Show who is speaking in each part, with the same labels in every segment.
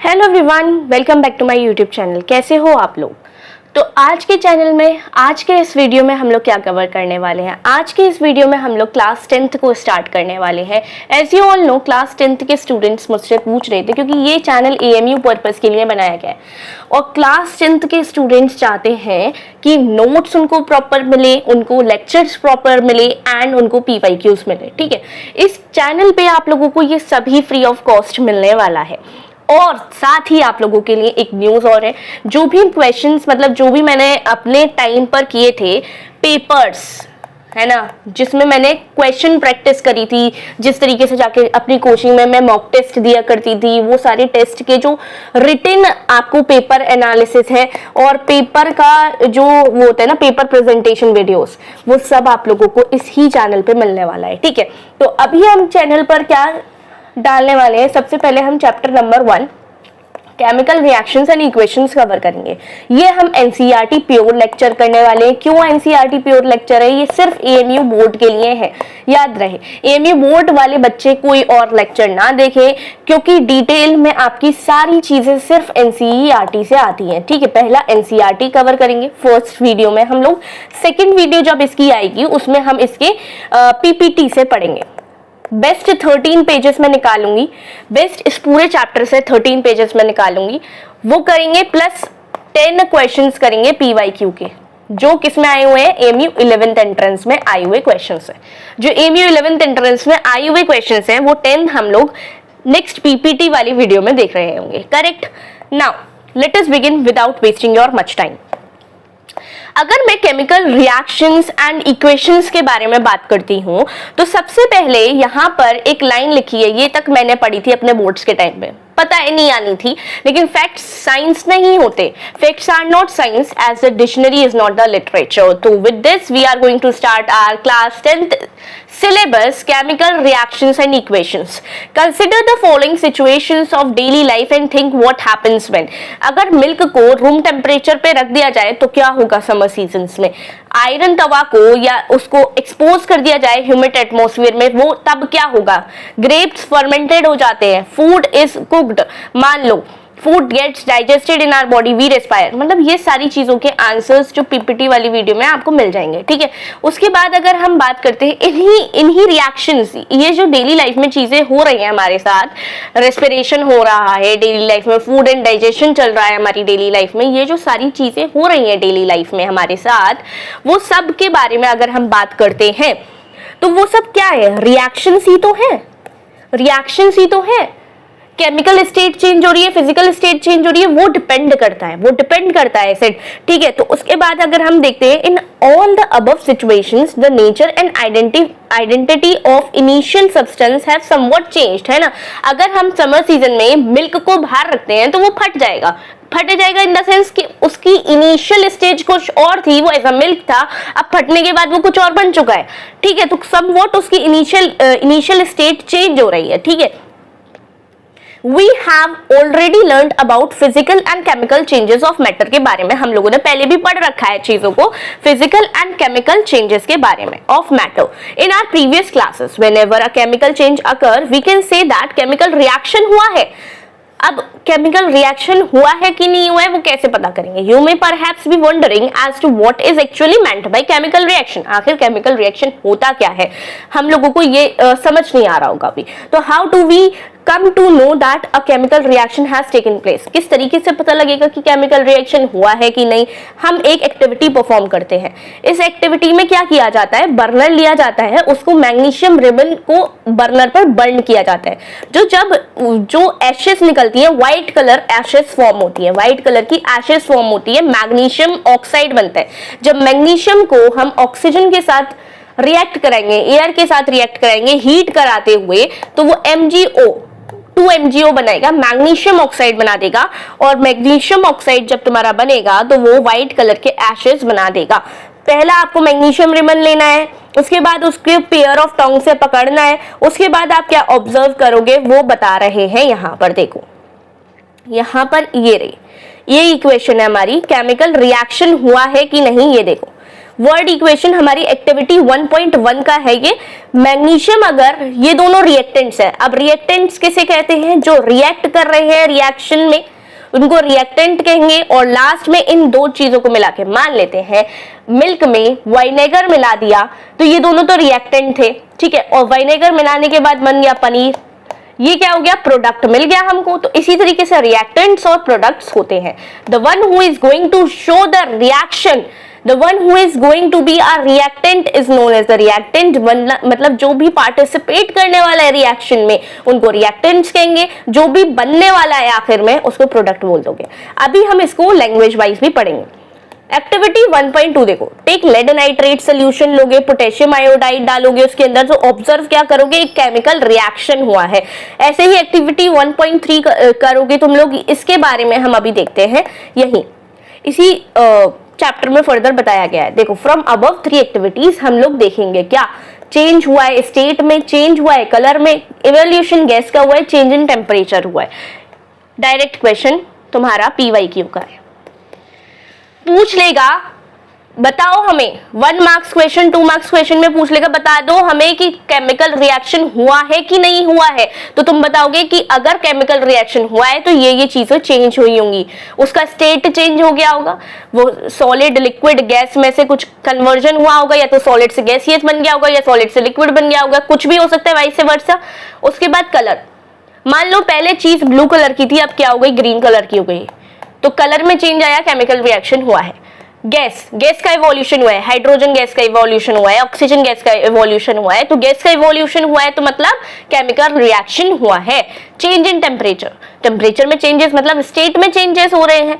Speaker 1: Hello everyone, welcome back to my YouTube channel. कैसे हो आप लोग? तो आज के चैनल में, आज के इस वीडियो में हम लोग क्या कवर करने वाले हैं? आज के इस वीडियो में हम लोग क्लास 10th को स्टार्ट करने वाले हैं। As you all know, class 10th के स्टूडेंट्स मुझसे पूछ रहे थे क्योंकि ये चैनल AMU पर्पस के लिए बनाया गया है और क्लास 10th के स्टूडेंट्स चाहते हैं कि नोट्स उनको प्रॉपर मिले, उनको लेक्चर्स प्रॉपर मिले एंड उनको PYQs मिले। ठीक है, इस चैनल पे आप लोगों को ये सभी फ्री ऑफ कॉस्ट मिलने वाला है। और साथ ही आप लोगों के लिए एक न्यूज़ और है, जो भी क्वेश्चंस मतलब जो भी मैंने अपने टाइम पर किए थे पेपर्स, है ना, जिसमें मैंने क्वेश्चन प्रैक्टिस करी थी, जिस तरीके से जाके अपनी कोचिंग में मैं मॉक टेस्ट दिया करती थी, वो सारे टेस्ट के जो रिटन आपको पेपर एनालिसिस है और पेपर का जो वो होता है ना, पेपर प्रेजेंटेशन वीडियोस, वो सब आप लोगों को इस ही चैनल पे मिलने वाला है। ठीक है, तो अभी हम चैनल पर क्या डालने वाले हैं, सबसे पहले हम chapter number 1 chemical reactions and equations cover करेंगे। ये हम NCERT प्योर लेक्चर करने वाले हैं। क्यों NCERT प्योर लेक्चर है? ये सिर्फ AMU बोर्ड के लिए है, याद रहे। AMU बोर्ड वाले बच्चे कोई और लेक्चर ना देखें क्योंकि डिटेल में आपकी सारी चीजें सिर्फ NCERT से आती हैं। ठीक है, पहला NCERT कवर करेंगे फर्स्ट वीडियो में हम लोग। सेकेंड वीडियो जब इसकी आएगी उसमें हम इसके PPT से पढ़ेंगे। बेस्ट 13 पेजेस में निकालूंगी, बेस्ट इस पूरे चैप्टर से 13 पेजेस में निकालूंगी, वो करेंगे प्लस 10 क्वेश्चंस करेंगे PYQ के, जो किस में आए हुए हैं, AMU 11th एंट्रेंस में आए हुए क्वेश्चंस हैं। जो AMU 11th एंट्रेंस में आए हुए क्वेश्चंस हैं वो 10 हम लोग नेक्स्ट PPT वाली वीडियो में देख रहे होंगे। Correct? Now let us begin without wasting your much time. अगर मैं केमिकल रिएक्शंस एंड इक्वेशंस के बारे में बात करती हूँ तो सबसे पहले यहाँ पर एक लाइन लिखी है, ये तक मैंने पढ़ी थी अपने बोर्ड्स के टाइम पे, पता है नहीं आनी थी, लेकिन फैक्ट्स साइंस नहीं होते। Facts are not science as the dictionary is not the literature. तो with this we are going to start our class 10th syllabus chemical reactions and equations. Consider the following situations of daily life and think what happens when. अगर milk को room temperature पे रख दिया जाए तो क्या होगा समर सीजन्स में? आयरन तवा को या उसको एक्सपोज कर दिया जाए ह्यूमिड एटमॉस्फेयर में, वो तब क्या होगा? ग्रेप्स फर्मेंटेड हो जाते हैं, फूड इज कुक्ड, मान लो food gets digested in our body, we respire. मतलब ये सारी चीजों के आंसर्स जो PPT वाली वीडियो में आपको मिल जाएंगे। ठीक है, उसके बाद अगर हम बात करते हैं इन्हीं रिएक्शंस, ये जो डेली लाइफ में चीजें हो रही हैं हमारे साथ, रेस्पिरेशन हो रहा है डेली लाइफ में, फूड एंड डाइजेशन चल रहा है हमारी डेली लाइफ में, ये जो सारी चीजें हो रही हैं डेली लाइफ में हमारे साथ, वो सब के बारे में अगर हम बात करते हैं तो वो सब क्या है? रिएक्शंस ही तो है, रिएक्शंस ही तो है। केमिकल स्टेट चेंज हो रही है, फिजिकल स्टेट चेंज हो रही है, वो डिपेंड करता है सेट। ठीक है, तो उसके बाद अगर हम देखते हैं in all the above situations the nature and identity of initial substance have somewhat changed, है ना। अगर हम समर सीजन में मिल्क को बाहर रखते हैं तो वो फट जाएगा इन द सेंस कि उसकी इनिशियल स्टेज कुछ और थी, वो ऐसा मिल्क था, अब फटने के बाद वो कुछ और बन चुका है। ठीक है, तो समवट उसकी इनिशियल स्टेट चेंज हो रही है। ठीक है, We have already learned about physical and chemical changes of matter के बारे में हम लोगों ने पहले भी पढ़ रखा है चीजों को, physical and chemical changes के बारे में of matter in our previous classes. Whenever a chemical change occur, we can say that chemical reaction हुआ है। अब केमिकल रिएक्शन हुआ है कि नहीं हुआ है वो कैसे पता करेंगे? You may perhaps be wondering as to what is actually meant by chemical reaction. आखिर केमिकल रिएक्शन होता क्या है? हम लोगों को ये समझ नहीं आ रहा होगा अभी। तो how do we come to know that a chemical reaction has taken place? किस तरीके से पता लगेगा कि केमिकल रिएक्शन हुआ है कि नहीं? हम एक एक्टिविटी परफॉर्म करते हैं। इस एक्टिविटी में क्या किया जाता है? बर्नर लिया जाता है, उसको मैग्नीशियम रिबन को बर्नर पर बर्न किया जाता है। जो एशेस निकलती है, व्हाइट कलर एशेस फॉर्म होती है, व्हाइट कलर की एशेस फॉर्म होती है, मैग्नीशियम ऑक्साइड बनता है। जब मैग्नीशियम को हम ऑक्सीजन के साथ रिएक्ट कराएंगे, एयर के साथ रिएक्ट कराएंगे हीट कराते हुए, तो वो MgO 2MgO बनाएगा, मैग्नीशियम ऑक्साइड बना देगा। और मैग्नीशियम ऑक्साइड जब तुम्हारा बनेगा तो वो व्हाइट कलर के एशेस बना देगा। पहला आपको मैग्नीशियम रिबन लेना है, उसके बाद उसके पेयर ऑफ टंग से पकड़ना है, उसके बाद आप क्या ऑब्जर्व करोगे वो बता रहे हैं यहाँ पर। देखो यहाँ पर ये रही, ये इक्वेशन है हमारी, केमिकल रिएक्शन हुआ है कि नहीं, ये देखो वर्ड इक्वेशन हमारी एक्टिविटी 1.1 का है ये। मैग्नीशियम, अगर ये दोनों रिएक्टेंट्स है, अब रिएक्टेंट्स किसे कहते हैं? जो रिएक्ट कर रहे हैं रिएक्शन में, उनको रिएक्टेंट कहेंगे। और लास्ट में इन दो चीजों को मिला के, मान लेते हैं मिल्क में वाइनेगर मिला दिया, तो ये दोनों तो रिएक्टेंट थे, ठीक है, और वाइनेगर मिलाने के बाद बन गया पनीर, ये क्या हो गया? प्रोडक्ट मिल गया हमको। तो इसी तरीके से रिएक्टेंट्स और प्रोडक्ट्स होते हैं। The one who is going to show the reaction, the one who is going to be a reactant is known as the reactant. मतलब जो भी पार्टिसिपेट करने वाला है रिएक्शन में, उनको रिएक्टेंट्स कहेंगे। जो भी बनने वाला है आखिर में, उसको प्रोडक्ट बोल दोगे। अभी हम इसको लैंग्वेज वाइज भी पढ़ेंगे। एक्टिविटी 1.2 देखो, टेक लेड नाइट्रेट सोल्यूशन लोगे, पोटेशियम आयोडाइड डालोगे उसके अंदर, तो ऑब्जर्व क्या करोगे? एक केमिकल रिएक्शन हुआ है। ऐसे ही एक्टिविटी 1.3 करोगे तुम लोग। इसके बारे में हम अभी देखते हैं, यही इसी चैप्टर में फर्दर बताया गया है। देखो, फ्रॉम अबव 3 एक्टिविटीज हम लोग देखेंगे क्या चेंज हुआ है, स्टेट में चेंज हुआ है, कलर में इवोल्यूशन गैस का हुआ है, चेंज इन टेम्परेचर हुआ है। डायरेक्ट क्वेश्चन तुम्हारा PYQ का है, पूछ लेगा बताओ हमें, 1 मार्क्स क्वेश्चन 2 मार्क्स क्वेश्चन में पूछ लेगा बता दो हमें कि केमिकल रिएक्शन हुआ है कि नहीं हुआ है। तो तुम बताओगे कि अगर केमिकल रिएक्शन हुआ है तो ये चीजें चेंज हुई होंगी, उसका स्टेट चेंज हो गया होगा, वो सॉलिड लिक्विड गैस में से कुछ कन्वर्जन हुआ होगा, या तो सॉलिड से गैसियस बन गया होगा, या सॉलिड से लिक्विड बन गया होगा, कुछ भी हो सकता है, वाइस वर्सा। उसके बाद कलर, मान लो पहले चीज ब्लू कलर की थी, अब क्या हो गई? ग्रीन कलर की हो गई, तो कलर में चेंज आया, केमिकल रिएक्शन हुआ है। गैस का इवोल्यूशन हुआ है, हाइड्रोजन गैस का इवोल्यूशन हुआ है, ऑक्सीजन गैस का इवोल्यूशन हुआ है, तो गैस का इवोल्यूशन हुआ है तो मतलब केमिकल रिएक्शन हुआ है। चेंज इन टेम्परेचर में चेंजेस मतलब स्टेट में चेंजेस हो रहे हैं।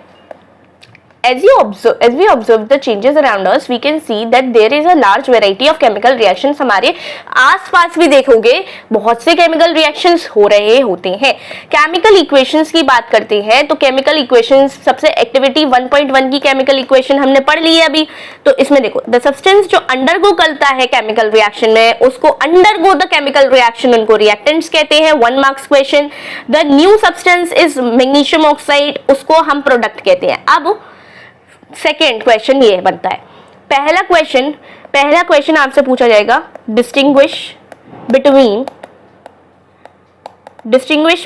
Speaker 1: As we observe the changes around us, we can see that there is a large variety of chemical reactions। हमारे आसपास भी देखोगे बहुत से केमिकल रिएक्शंस हो रहे होते हैं। केमिकल इक्वेशंस की बात करते हैं तो केमिकल इक्वेशंस, सबसे एक्टिविटी 1.1 की केमिकल इक्वेशन हमने पढ़ ली है अभी। तो इसमें देखो, द सब्सटेंस जो अंडरगो करता है केमिकल रिएक्शन में, उसको अंडरगो द केमिकल रिएक्शन, उनको रिएक्टेंट्स कहते हैं। 1 marks question. The new substance is magnesium oxide, उसको हम प्रोडक्ट कहते हैं। अब सेकेंड क्वेश्चन ये बनता है, पहला क्वेश्चन आपसे पूछा जाएगा, distinguish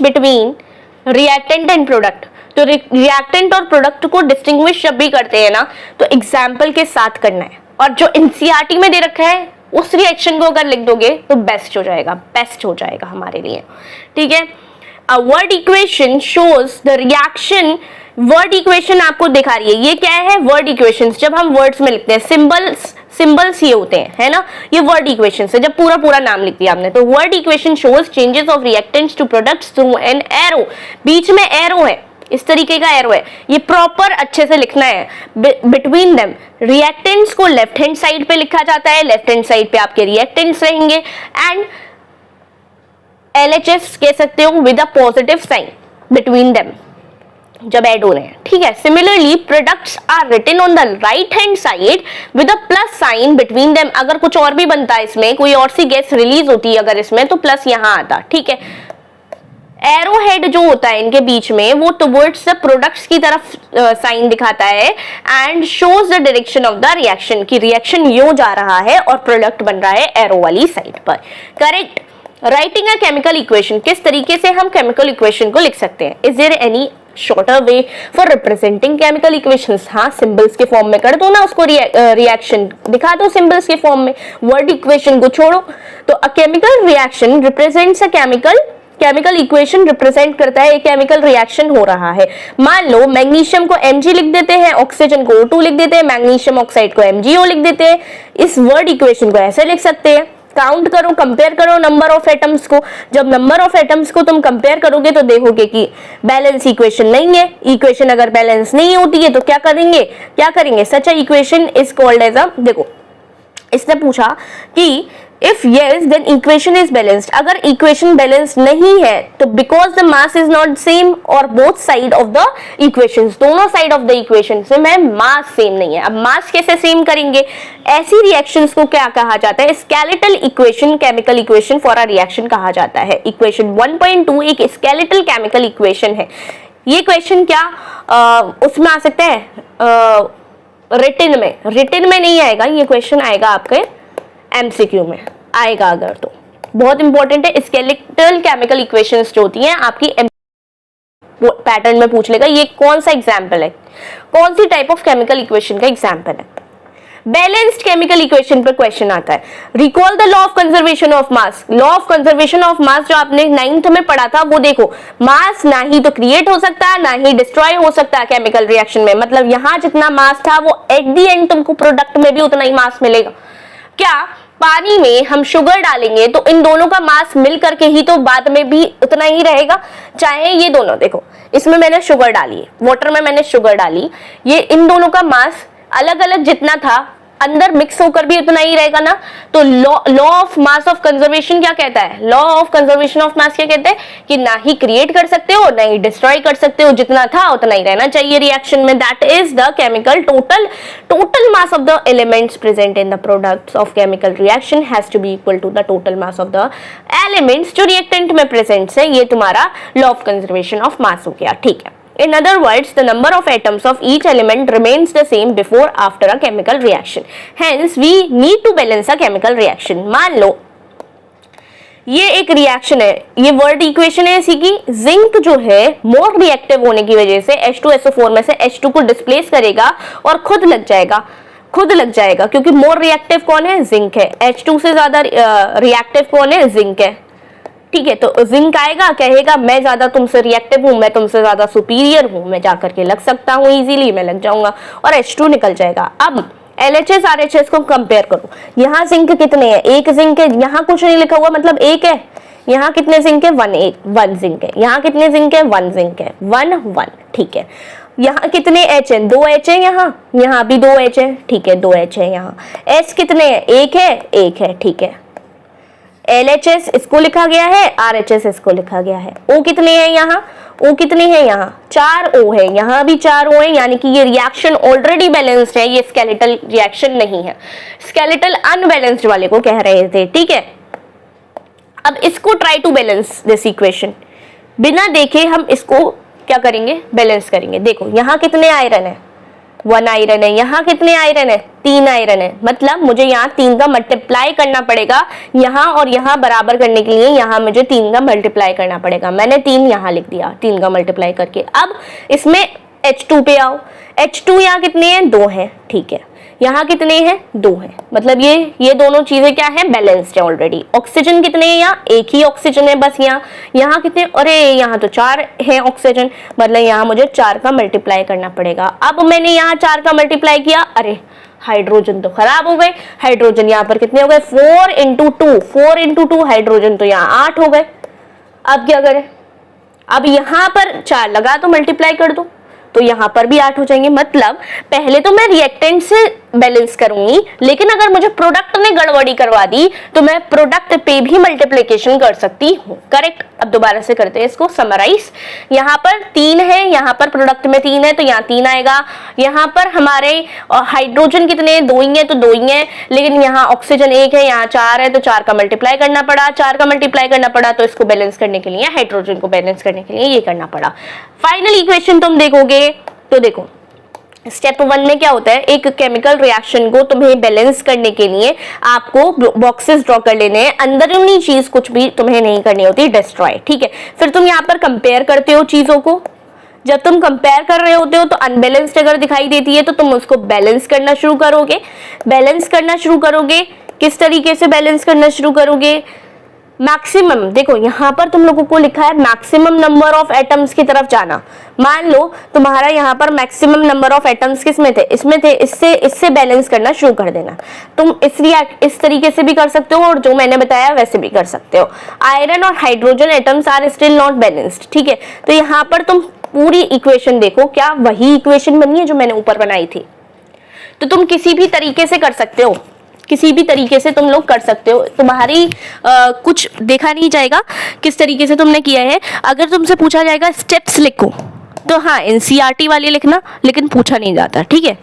Speaker 1: between reactant and product. तो रिएक्टेंट और प्रोडक्ट को डिस्टिंग्विश जब भी करते हैं ना, तो एग्जाम्पल के साथ करना है। और जो NCERT में दे रखा है उस रिएक्शन को अगर लिख दोगे तो बेस्ट हो जाएगा हमारे लिए, ठीक है। A word equation shows the reaction। Word equation आपको दिखा रही है, ये क्या है? Word equations. जब हम वर्ड्स में लिखते हैं, सिंबल्स ये होते हैं, है ना, ये वर्ड इक्वेशंस है। जब पूरा नाम लिख दिया हमने, तो word equation shows changes of reactants to products through an arrow. बीच में एरो है, इस तरीके का एरो है, ये प्रॉपर अच्छे से लिखना है। बिटवीन देम, रिएक्टेंट्स को लेफ्ट हैंड साइड पे लिखा जाता है, लेफ्ट हैंड साइड पे आपके रिएक्टेंट्स रहेंगे, एंड LHS कह सकते हो with a positive sign between them जब ऐड हो रहे हैं, ठीक है। Similarly products are written on the right hand side with a plus sign between them. अगर कुछ और भी बनता है इसमें, कोई और सी गैस रिलीज होती है अगर इसमें, तो प्लस यहाँ आता, ठीक है। एरो हेड जो होता है इनके बीच में, वो टुवर्ड्स द प्रोडक्ट्स की तरफ साइन दिखाता है, and shows the direction of the reaction, की रिएक्शन यूं जा रहा है और प्रोडक्ट बन रहा है एरो वाली साइड पर। Correct. Writing a chemical equation, किस तरीके से हम केमिकल इक्वेशन को लिख सकते हैं? Is there any shorter way for representing chemical equations? हाँ, सिंबल्स के फॉर्म में कर दो ना उसको, रिएक्शन दिखा दो सिंबल्स के फॉर्म में, वर्ड इक्वेशन को छोड़ो। तो a chemical reaction represents a chemical equation represent करता है, एक केमिकल रिएक्शन हो रहा है। मान लो मैग्नीशियम को Mg लिख देते हैं, ऑक्सीजन को O2 लिख देते हैं, मैग्नीशियम ऑक्साइड को MgO लिख देते हैं। इस वर्ड इक्वेशन को ऐसे लिख सकते हैं। काउंट करो, कंपेयर करो नंबर ऑफ एटम्स को। जब नंबर ऑफ एटम्स को तुम कंपेयर करोगे तो देखोगे कि बैलेंस इक्वेशन नहीं है। इक्वेशन अगर बैलेंस नहीं होती है तो क्या करेंगे? Such a equation is called as a, देखो इसने पूछा कि if yes then equation is balanced. अगर इक्वेशन बैलेंस नहीं है तो because the mass is not same और both side of the equation, दोनों साइड ऑफ द इक्वेशन में मास सेम नहीं है। अब मास कैसे सेम करेंगे? ऐसी रिएक्शंस को क्या कहा जाता है? Skeletal equation, chemical equation for a reaction कहा जाता है। इक्वेशन 1.2 एक स्केलेटल केमिकल इक्वेशन है। ये क्वेश्चन क्या उसमें आ सकता है? रिटन में नहीं आएगा ये क्वेश्चन, आएगा आपके एमसीक्यू में आएगा अगर तो। बहुत इंपॉर्टेंट है। स्केलेटल केमिकल इक्वेशंस जो होती हैं आपकी पैटर्न में पूछ लेगा ये कौन सा एग्जाम्पल है, कौन सी टाइप ऑफ केमिकल इक्वेशन का एग्जाम्पल है। बैलेंस्ड केमिकल इक्वेशन पर क्वेश्चन आता है। Recall the law of conservation of mass. Law of conservation of mass जो आपने 9th में पढ़ा था वो देखो, मास ना ही तो क्रिएट हो सकता ना ही डिस्ट्रॉय हो सकता केमिकल रिएक्शन में। मतलब यहां जितना मास था वो एट दी एंड तुमको प्रोडक्ट में भी उतना ही मास मिलेगा। क्या पानी में हम शुगर डालेंगे तो इन दोनों का मास मिल करके ही तो बाद में भी उतना ही रहेगा। चाहे ये दोनों देखो, इसमें मैंने शुगर डाली, वाटर में मैंने शुगर डाली, ये इन दोनों का मास अलग अलग जितना था अंदर मिक्स होकर भी उतना ही रहेगा ना। तो law of mass of conservation क्या कहता है, लॉ ऑफ कंजर्वेशन ऑफ मास क्या कहता है कि ना ही क्रिएट कर सकते हो ना ही डिस्ट्रॉय कर सकते हो, जितना था उतना ही रहना चाहिए रिएक्शन में। That is the chemical total mass of the elements present in the products of chemical reaction has to be equal to the total mass of the elements जो रिएक्टेंट में प्रेजेंट है। ये तुम्हारा law of conservation of mass हो गया, ठीक है। In other words, the number of atoms of each element remains the same before after a chemical reaction. Hence, we need to balance a chemical reaction. मान लो ये एक reaction है, ये word equation है इसी की। जिंक जो है मोर रिएक्टिव होने की वजह से H2SO4 में से H2 को डिस्प्लेस करेगा और खुद लग जाएगा क्योंकि मोर रिएक्टिव कौन है, जिंक है। H2 से ज्यादा रिएक्टिव कौन है, जिंक है, ठीक है। तो जिंक आएगा, कहेगा मैं ज्यादा तुमसे रिएक्टिव हूं, मैं तुमसे ज्यादा सुपीरियर हूं, मैं जाकर के लग सकता हूं इजीली, मैं लग जाऊंगा और H2 निकल जाएगा। अब LHS RHS को कंपेयर करो, यहाँ जिंक कितने हैं, एक जिंक है, यहाँ कुछ नहीं लिखा हुआ मतलब एक है। यहाँ कितने जिंक है, वन जिंक है। यहाँ कितने जिंक है, वन जिंक है, वन, ठीक है। यहाँ कितने H हैं, 2 H है, यहाँ भी 2 H है, ठीक है, 2 H है। यहाँ S कितने हैं, एक है, ठीक है। LHS इसको लिखा गया है, RHS इसको लिखा गया है। O कितने हैं यहाँ, O कितने हैं यहाँ, 4 O है, यहाँ भी 4 O है, यानी कि ये रिएक्शन ऑलरेडी बैलेंस्ड है, ये स्केलेटल रिएक्शन नहीं है। स्केलेटल अनबैलेंस्ड वाले को कह रहे थे, ठीक है। अब इसको try to balance this equation, बिना देखे हम इसको क्या करेंगे, बैलेंस करेंगे। देखो यहाँ कितने आयरन है, 1 आयरन है, यहाँ कितने आयरन है, 3 आयरन है। मतलब मुझे यहाँ 3 का मल्टीप्लाई करना पड़ेगा, यहाँ और यहाँ बराबर करने के लिए यहाँ मुझे 3 का मल्टीप्लाई करना पड़ेगा। मैंने 3 यहाँ लिख दिया, 3 का मल्टीप्लाई करके। अब इसमें H2 पे आओ, H2 यहाँ कितने हैं, 2 हैं, ठीक है। यहाँ कितने हैं, 2 हैं। मतलब ये दोनों चीजें क्या है, बैलेंस्ड है ऑलरेडी। ऑक्सीजन कितने हैं, यहाँ एक ही ऑक्सीजन है बस। यहाँ कितने, अरे यहाँ तो 4 है ऑक्सीजन, मतलब यहाँ मुझे 4 का मल्टीप्लाई करना पड़ेगा। अब मैंने यहाँ 4 का मल्टीप्लाई किया, अरे हाइड्रोजन तो खराब हो गए। हाइड्रोजन यहाँ पर कितने हो गए, 4 इंटू 2 हाइड्रोजन तो यहाँ 8 हो गए। अब क्या करें, अब यहाँ पर 4 लगा तो मल्टीप्लाई कर दो, तो यहाँ पर भी 8 हो जाएंगे। मतलब पहले तो मैं रिएक्टेंट से बैलेंस करूंगी, लेकिन अगर मुझे प्रोडक्ट ने गड़बड़ी करवा दी तो मैं प्रोडक्ट पे भी मल्टीप्लिकेशन कर सकती हूँ, करेक्ट। अब दोबारा से करते हैं इसको समराइज। यहाँ पर 3 है, यहाँ पर प्रोडक्ट में 3 है तो यहाँ 3 आएगा। यहाँ पर हमारे हाइड्रोजन कितने हैं, 2 ही है तो 2 ही है, लेकिन यहाँ ऑक्सीजन 1 है, यहाँ 4 है तो 4 का मल्टीप्लाई करना पड़ा, तो इसको बैलेंस करने के लिए, हाइड्रोजन को बैलेंस करने के लिए ये करना पड़ा। फाइनल इक्वेशन तुम देखोगे तो देखो स्टेप 1 में क्या होता है, एक केमिकल रिएक्शन को तुम्हें बैलेंस करने के लिए आपको बॉक्सेस ड्रॉ कर लेने हैं, अंदरूनी चीज कुछ भी तुम्हें नहीं करनी होती, डिस्ट्रॉय, ठीक है। फिर तुम यहाँ पर कंपेयर करते हो चीजों को। जब तुम कंपेयर कर रहे होते हो तो अनबैलेंस्ड अगर दिखाई देती है तो तुम उसको बैलेंस करना शुरू करोगे। किस तरीके से बैलेंस करना शुरू करोगे, मैक्सिमम, देखो यहाँ पर तुम लोगों को लिखा है मैक्सिमम नंबर ऑफ एटम्स की तरफ जाना। मान लो तुम्हारा यहाँ पर मैक्सिमम नंबर ऑफ एटम्स किसमें थे, इसमें थे, इससे बैलेंस करना शुरू कर देना। तुम इस तरीके से भी कर सकते हो और जो मैंने बताया वैसे भी कर सकते हो। आयरन और hydrogen atoms are still not balanced, ठीक है। तो यहाँ पर तुम पूरी इक्वेशन देखो, क्या वही इक्वेशन बनी है जो मैंने ऊपर बनाई थी। तो तुम किसी भी तरीके से कर सकते हो, किसी भी तरीके से तुम लोग कर सकते हो, तुम्हारी कुछ देखा नहीं जाएगा किस तरीके से तुमने किया है। अगर तुमसे पूछा जाएगा स्टेप्स लिखो तो हाँ एनसीईआरटी वाले लिखना, लेकिन पूछा नहीं जाता, ठीक है,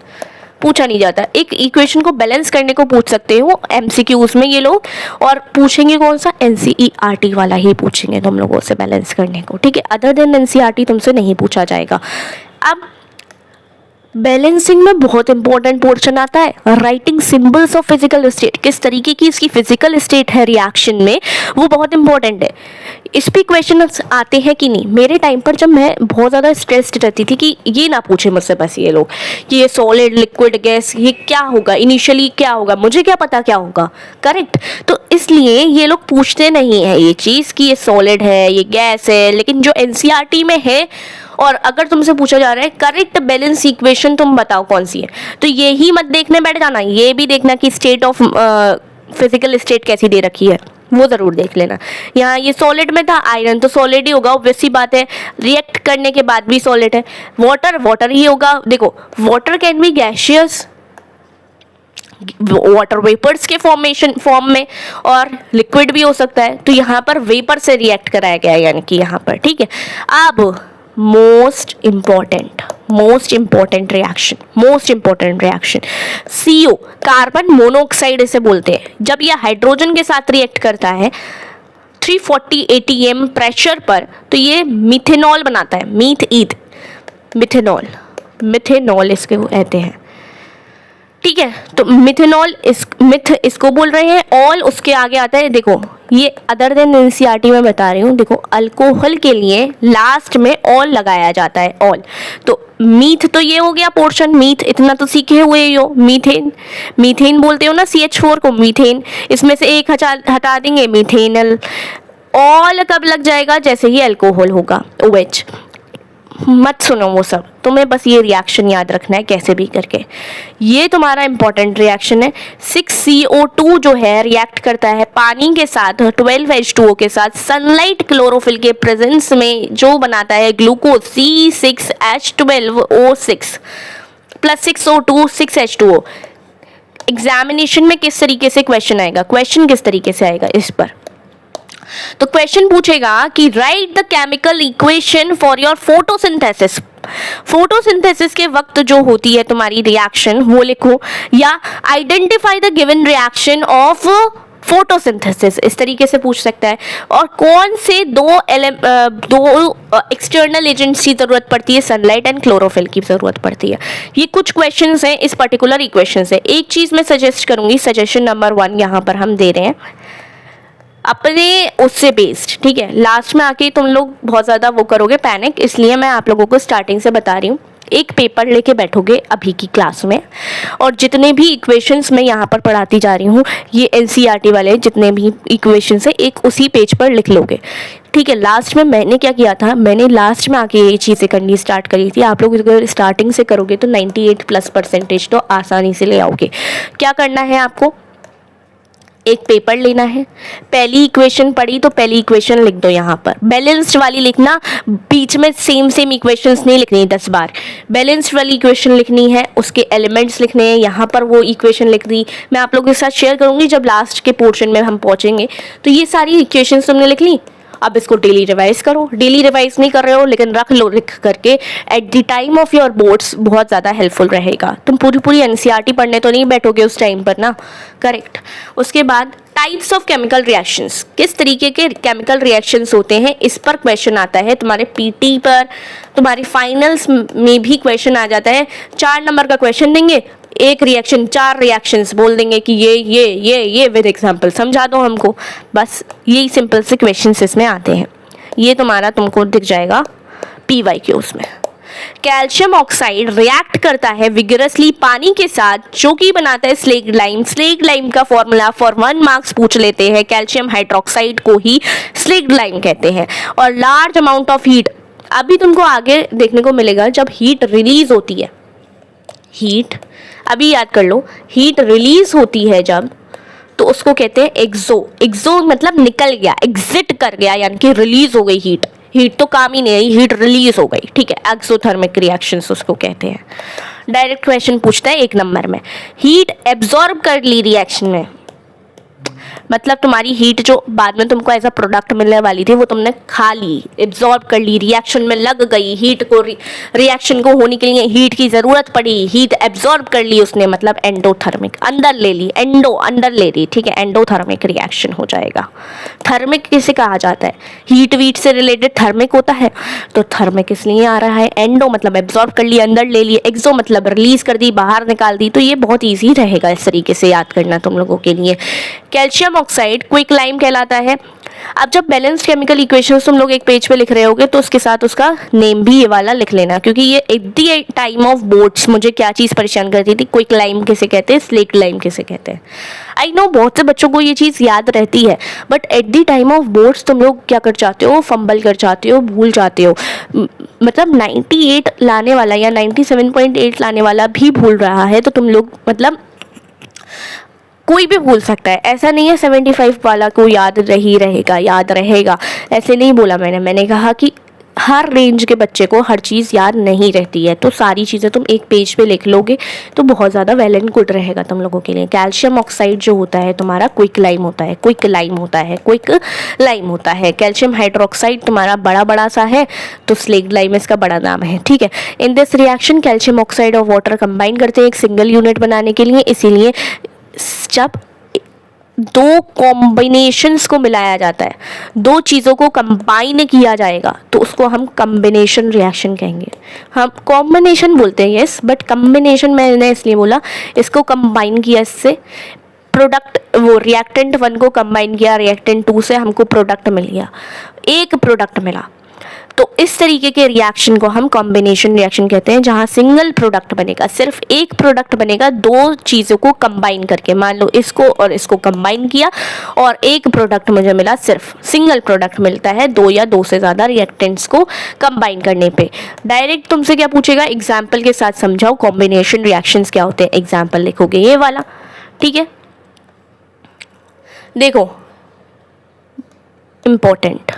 Speaker 1: पूछा नहीं जाता। एक इक्वेशन को बैलेंस करने को पूछ सकते हो एमसीक्यूज में ये लोग, और पूछेंगे कौन सा, एनसीईआरटी वाला ही पूछेंगे तुम लोगों से बैलेंस करने को, ठीक है। अदर देन एनसीईआरटी तुमसे नहीं पूछा जाएगा। अब बैलेंसिंग में बहुत इंपॉर्टेंट पोर्शन आता है writing symbols of physical state, किस तरीके की इसकी फिजिकल स्टेट है रिएक्शन में, वो बहुत इंपॉर्टेंट है। इस पे क्वेश्चन आते हैं कि नहीं। मेरे टाइम पर जब मैं बहुत ज़्यादा स्ट्रेस्ड रहती थी कि ये ना पूछे मुझसे बस ये लोग कि ये सॉलिड लिक्विड गैस ये क्या होगा, इनिशियली क्या होगा, मुझे क्या पता क्या होगा, करेक्ट। तो इसलिए ये लोग पूछते नहीं है ये चीज़ कि ये सॉलिड है ये गैस है। लेकिन जो एनसीईआरटी में है और अगर तुमसे पूछा जा रहा है करेक्ट बैलेंस इक्वेशन तुम बताओ कौन सी है, तो ये ही मत देखने बैठ जाना, ये भी देखना कि स्टेट ऑफ फिजिकल स्टेट कैसी दे रखी है, वो ज़रूर देख लेना। यहाँ ये सॉलिड में था आयरन, तो सॉलिड ही होगा, ऑब्वियस सी बात है, रिएक्ट करने के बाद भी सॉलिड है। वाटर वाटर ही होगा। देखो water can be gaseous, water vapours के फॉर्म में, और लिक्विड भी हो सकता है। तो यहाँ पर वेपर से रिएक्ट कराया गया है यानी कि यहाँ पर, ठीक है। अब most important reaction CO carbon monoxide इसे बोलते हैं। जब यह हाइड्रोजन के साथ रिएक्ट करता है 340 atm प्रेशर पर, तो ये मिथेनॉल बनाता है, मिथेनॉल इसके कहते हैं, ठीक है। तो मिथेनॉल इसको बोल रहे हैं। ऑल उसके आगे आता है, देखो ये अदर देन एनसीईआरटी में बता रही हूँ। देखो अल्कोहल के लिए लास्ट में ऑल लगाया जाता है, ऑल। तो मीथ तो ये हो गया पोर्शन, मीथ इतना तो सीखे हुए ही हो। मीथेन बोलते हो ना CH4 को, मीथेन। इसमें से एक हटा देंगे, मीथेनल। ऑल कब लग जाएगा, जैसे ही अल्कोहल होगा, OH। मत सुनो वो सब, तुम्हें बस ये रिएक्शन याद रखना है कैसे भी करके। ये तुम्हारा इंपॉर्टेंट रिएक्शन है। 6CO2 जो है रिएक्ट करता है पानी के साथ 12H2O के साथ सनलाइट क्लोरोफिल के प्रेजेंस में, जो बनाता है glucose C6H12O6 plus 6O2 6H2O। Examination में किस तरीके से क्वेश्चन आएगा, किस तरीके से आएगा इस पर, तो क्वेश्चन पूछेगा कि right the chemical equation for your photosynthesis के वक्त जो होती है तुम्हारी रिएक्शन वो लिखो, या identify the given reaction of photosynthesis, इस तरीके से पूछ सकता है। और कौन से दो एक्सटर्नल एजेंट्स की जरूरत पड़ती है, सनलाइट एंड क्लोरोफिल की जरूरत पड़ती है। ये कुछ क्वेश्चंस हैं इस पर्टिकुलर इक्वेशन से। एक चीज मैं सजेस्ट करूंगी, सजेशन नंबर 1 यहाँ पर हम दे रहे हैं अपने उससे बेस्ड, ठीक है। लास्ट में आके तुम लोग बहुत ज़्यादा वो करोगे पैनिक, इसलिए मैं आप लोगों को स्टार्टिंग से बता रही हूँ। एक पेपर लेके बैठोगे अभी की क्लास में, और जितने भी इक्वेशंस मैं यहाँ पर पढ़ाती जा रही हूँ, ये एनसीईआरटी वाले जितने भी इक्वेशंस है एक उसी पेज पर लिख लोगे, ठीक है। लास्ट में मैंने क्या किया था, मैंने लास्ट में आके ये चीज़ें करनी स्टार्ट करी थी। आप लोग अगर स्टार्टिंग से करोगे तो 98+% तो आसानी से ले आओगे। क्या करना है आपको, एक पेपर लेना है, पहली इक्वेशन पढ़ी तो पहली इक्वेशन लिख दो यहाँ पर, बैलेंस्ड वाली लिखना, बीच में सेम इक्वेशंस नहीं लिखनी 10 बार। बैलेंस्ड वाली इक्वेशन लिखनी है, उसके एलिमेंट्स लिखने हैं, यहाँ पर वो इक्वेशन लिख दी। मैं आप लोगों के साथ शेयर करूँगी जब लास्ट के पोर्शन में हम पहुँचेंगे। तो ये सारी इक्वेशंस तुमने लिख ली। अब इसको डेली रिवाइज करो। डेली रिवाइज नहीं कर रहे हो लेकिन रख लो लिख करके, at the time of your boards बहुत ज़्यादा हेल्पफुल रहेगा। तुम पूरी एनसीईआरटी पढ़ने तो नहीं बैठोगे उस टाइम पर ना, करेक्ट। उसके बाद टाइप्स ऑफ केमिकल रिएक्शंस, किस तरीके के केमिकल रिएक्शंस होते हैं, इस पर क्वेश्चन आता है तुम्हारे पीटी पर, तुम्हारी फाइनल्स में भी क्वेश्चन आ जाता है। 4 नंबर का क्वेश्चन देंगे, एक रिएक्शन 4 रिएक्शंस बोल देंगे कि ये विद एग्जांपल समझा दो हमको, बस यही सिंपल से क्वेश्चंस इसमें आते हैं। ये तुम्हारा तुमको दिख जाएगा PYQs में। कैल्शियम ऑक्साइड रिएक्ट करता है विगरसली पानी के साथ, जो कि बनाता है स्लेग लाइम। स्लेग लाइम का फॉर्मूला फॉर 1 मार्क्स पूछ लेते हैं, कैल्शियम हाइड्रोक्साइड को ही स्लेग लाइम कहते हैं। और लार्ज अमाउंट ऑफ हीट, अभी तुमको आगे देखने को मिलेगा जब हीट रिलीज होती है, हीट अभी याद कर लो, हीट रिलीज होती है जब, तो उसको कहते हैं एक्सो मतलब निकल गया, एग्जिट कर गया, यानी कि रिलीज हो गई हीट। हीट तो काम ही नहीं है, हीट रिलीज हो गई, ठीक है। एक्सोथर्मिक रिएक्शंस उसको कहते हैं। डायरेक्ट क्वेश्चन पूछता है 1 नंबर में, हीट एब्जॉर्ब कर ली रिएक्शन में, मतलब तुम्हारी हीट जो बाद में तुमको एज अ प्रोडक्ट मिलने वाली थी वो तुमने खा ली, एब्जॉर्ब कर ली, रिएक्शन में लग गई, हीट को रिएक्शन को होने के लिए हीट की ज़रूरत पड़ी, हीट एब्जॉर्ब कर ली उसने, मतलब एंडोथर्मिक, अंदर ले ली, एंडो अंदर ले ली, ठीक है, एंडोथर्मिक रिएक्शन हो जाएगा। थर्मिक किसे कहा जाता है? हीट वीट से रिलेटेड थर्मिक होता है, तो थर्मिक इसलिए आ रहा है। एंडो मतलब एब्जॉर्ब कर ली, अंदर ले ली, एक्सो मतलब रिलीज कर दी, बाहर निकाल दी। तो ये बहुत ईजी रहेगा इस तरीके से याद करना तुम लोगों के लिए। कैल्शियम ऑक्साइड क्विकलाइम कहलाता है। अब जब बैलेंस्ड केमिकल इक्वेशंस तुम लोग एक पेज पे लिख रहे होगे तो उसके साथ उसका नेम भी ये वाला लिख लेना, क्योंकि ये at the time of boards मुझे क्या चीज़ परेशान करती थी, क्विकलाइम किसे कहते हैं, स्लेक्ट लाइम किसे कहते हैं। आई नो बहुत से बच्चों को ये चीज़ याद रहती है, but at the time of boards तुम लोग क्या कर जाते हो, फंबल कर जाते हो, भूल जाते हो। मतलब 98 लाने वाला या 97.8 लाने वाला भी भूल रहा है, तो तुम लोग मतलब कोई भी भूल सकता है, ऐसा नहीं है 75 वाला को याद रहेगा, ऐसे नहीं बोला मैंने कहा कि हर रेंज के बच्चे को हर चीज़ याद नहीं रहती है, तो सारी चीज़ें तुम एक पेज पे लिख लोगे तो बहुत ज़्यादा वेल एंड गुड रहेगा तुम लोगों के लिए। कैल्शियम ऑक्साइड जो होता है तुम्हारा क्विक लाइम होता है, कैल्शियम हाइड्रोक्साइड तुम्हारा बड़ा सा है, तो स्लेक्ट लाइम इसका बड़ा नाम है, ठीक है। In this reaction calcium oxide और वाटर कंबाइन करते हैं एक सिंगल यूनिट बनाने के लिए, इसीलिए जब दो कॉम्बिनेशंस को मिलाया जाता है, दो चीज़ों को कंबाइन किया जाएगा, तो उसको हम कॉम्बिनेशन रिएक्शन कहेंगे। हम कॉम्बिनेशन बोलते हैं यस, बट कॉम्बिनेशन मैंने इसलिए बोला, इसको कंबाइन किया, इससे प्रोडक्ट, वो रिएक्टेंट 1 को कंबाइन किया रिएक्टेंट 2 से, हमको प्रोडक्ट मिल गया, एक प्रोडक्ट मिला। तो इस तरीके के रिएक्शन को हम कॉम्बिनेशन रिएक्शन कहते हैं, जहां सिंगल प्रोडक्ट बनेगा, सिर्फ एक प्रोडक्ट बनेगा दो चीज़ों को कंबाइन करके। मान लो इसको और इसको कंबाइन किया और एक प्रोडक्ट मुझे मिला, सिर्फ सिंगल प्रोडक्ट मिलता है दो या दो से ज़्यादा रिएक्टेंट्स को कंबाइन करने पे। डायरेक्ट तुमसे क्या पूछेगा, एग्जाम्पल के साथ समझाओ कॉम्बिनेशन रिएक्शंस क्या होते हैं, एग्जाम्पल लिखोगे ये वाला, ठीक है। देखो इम्पोर्टेंट,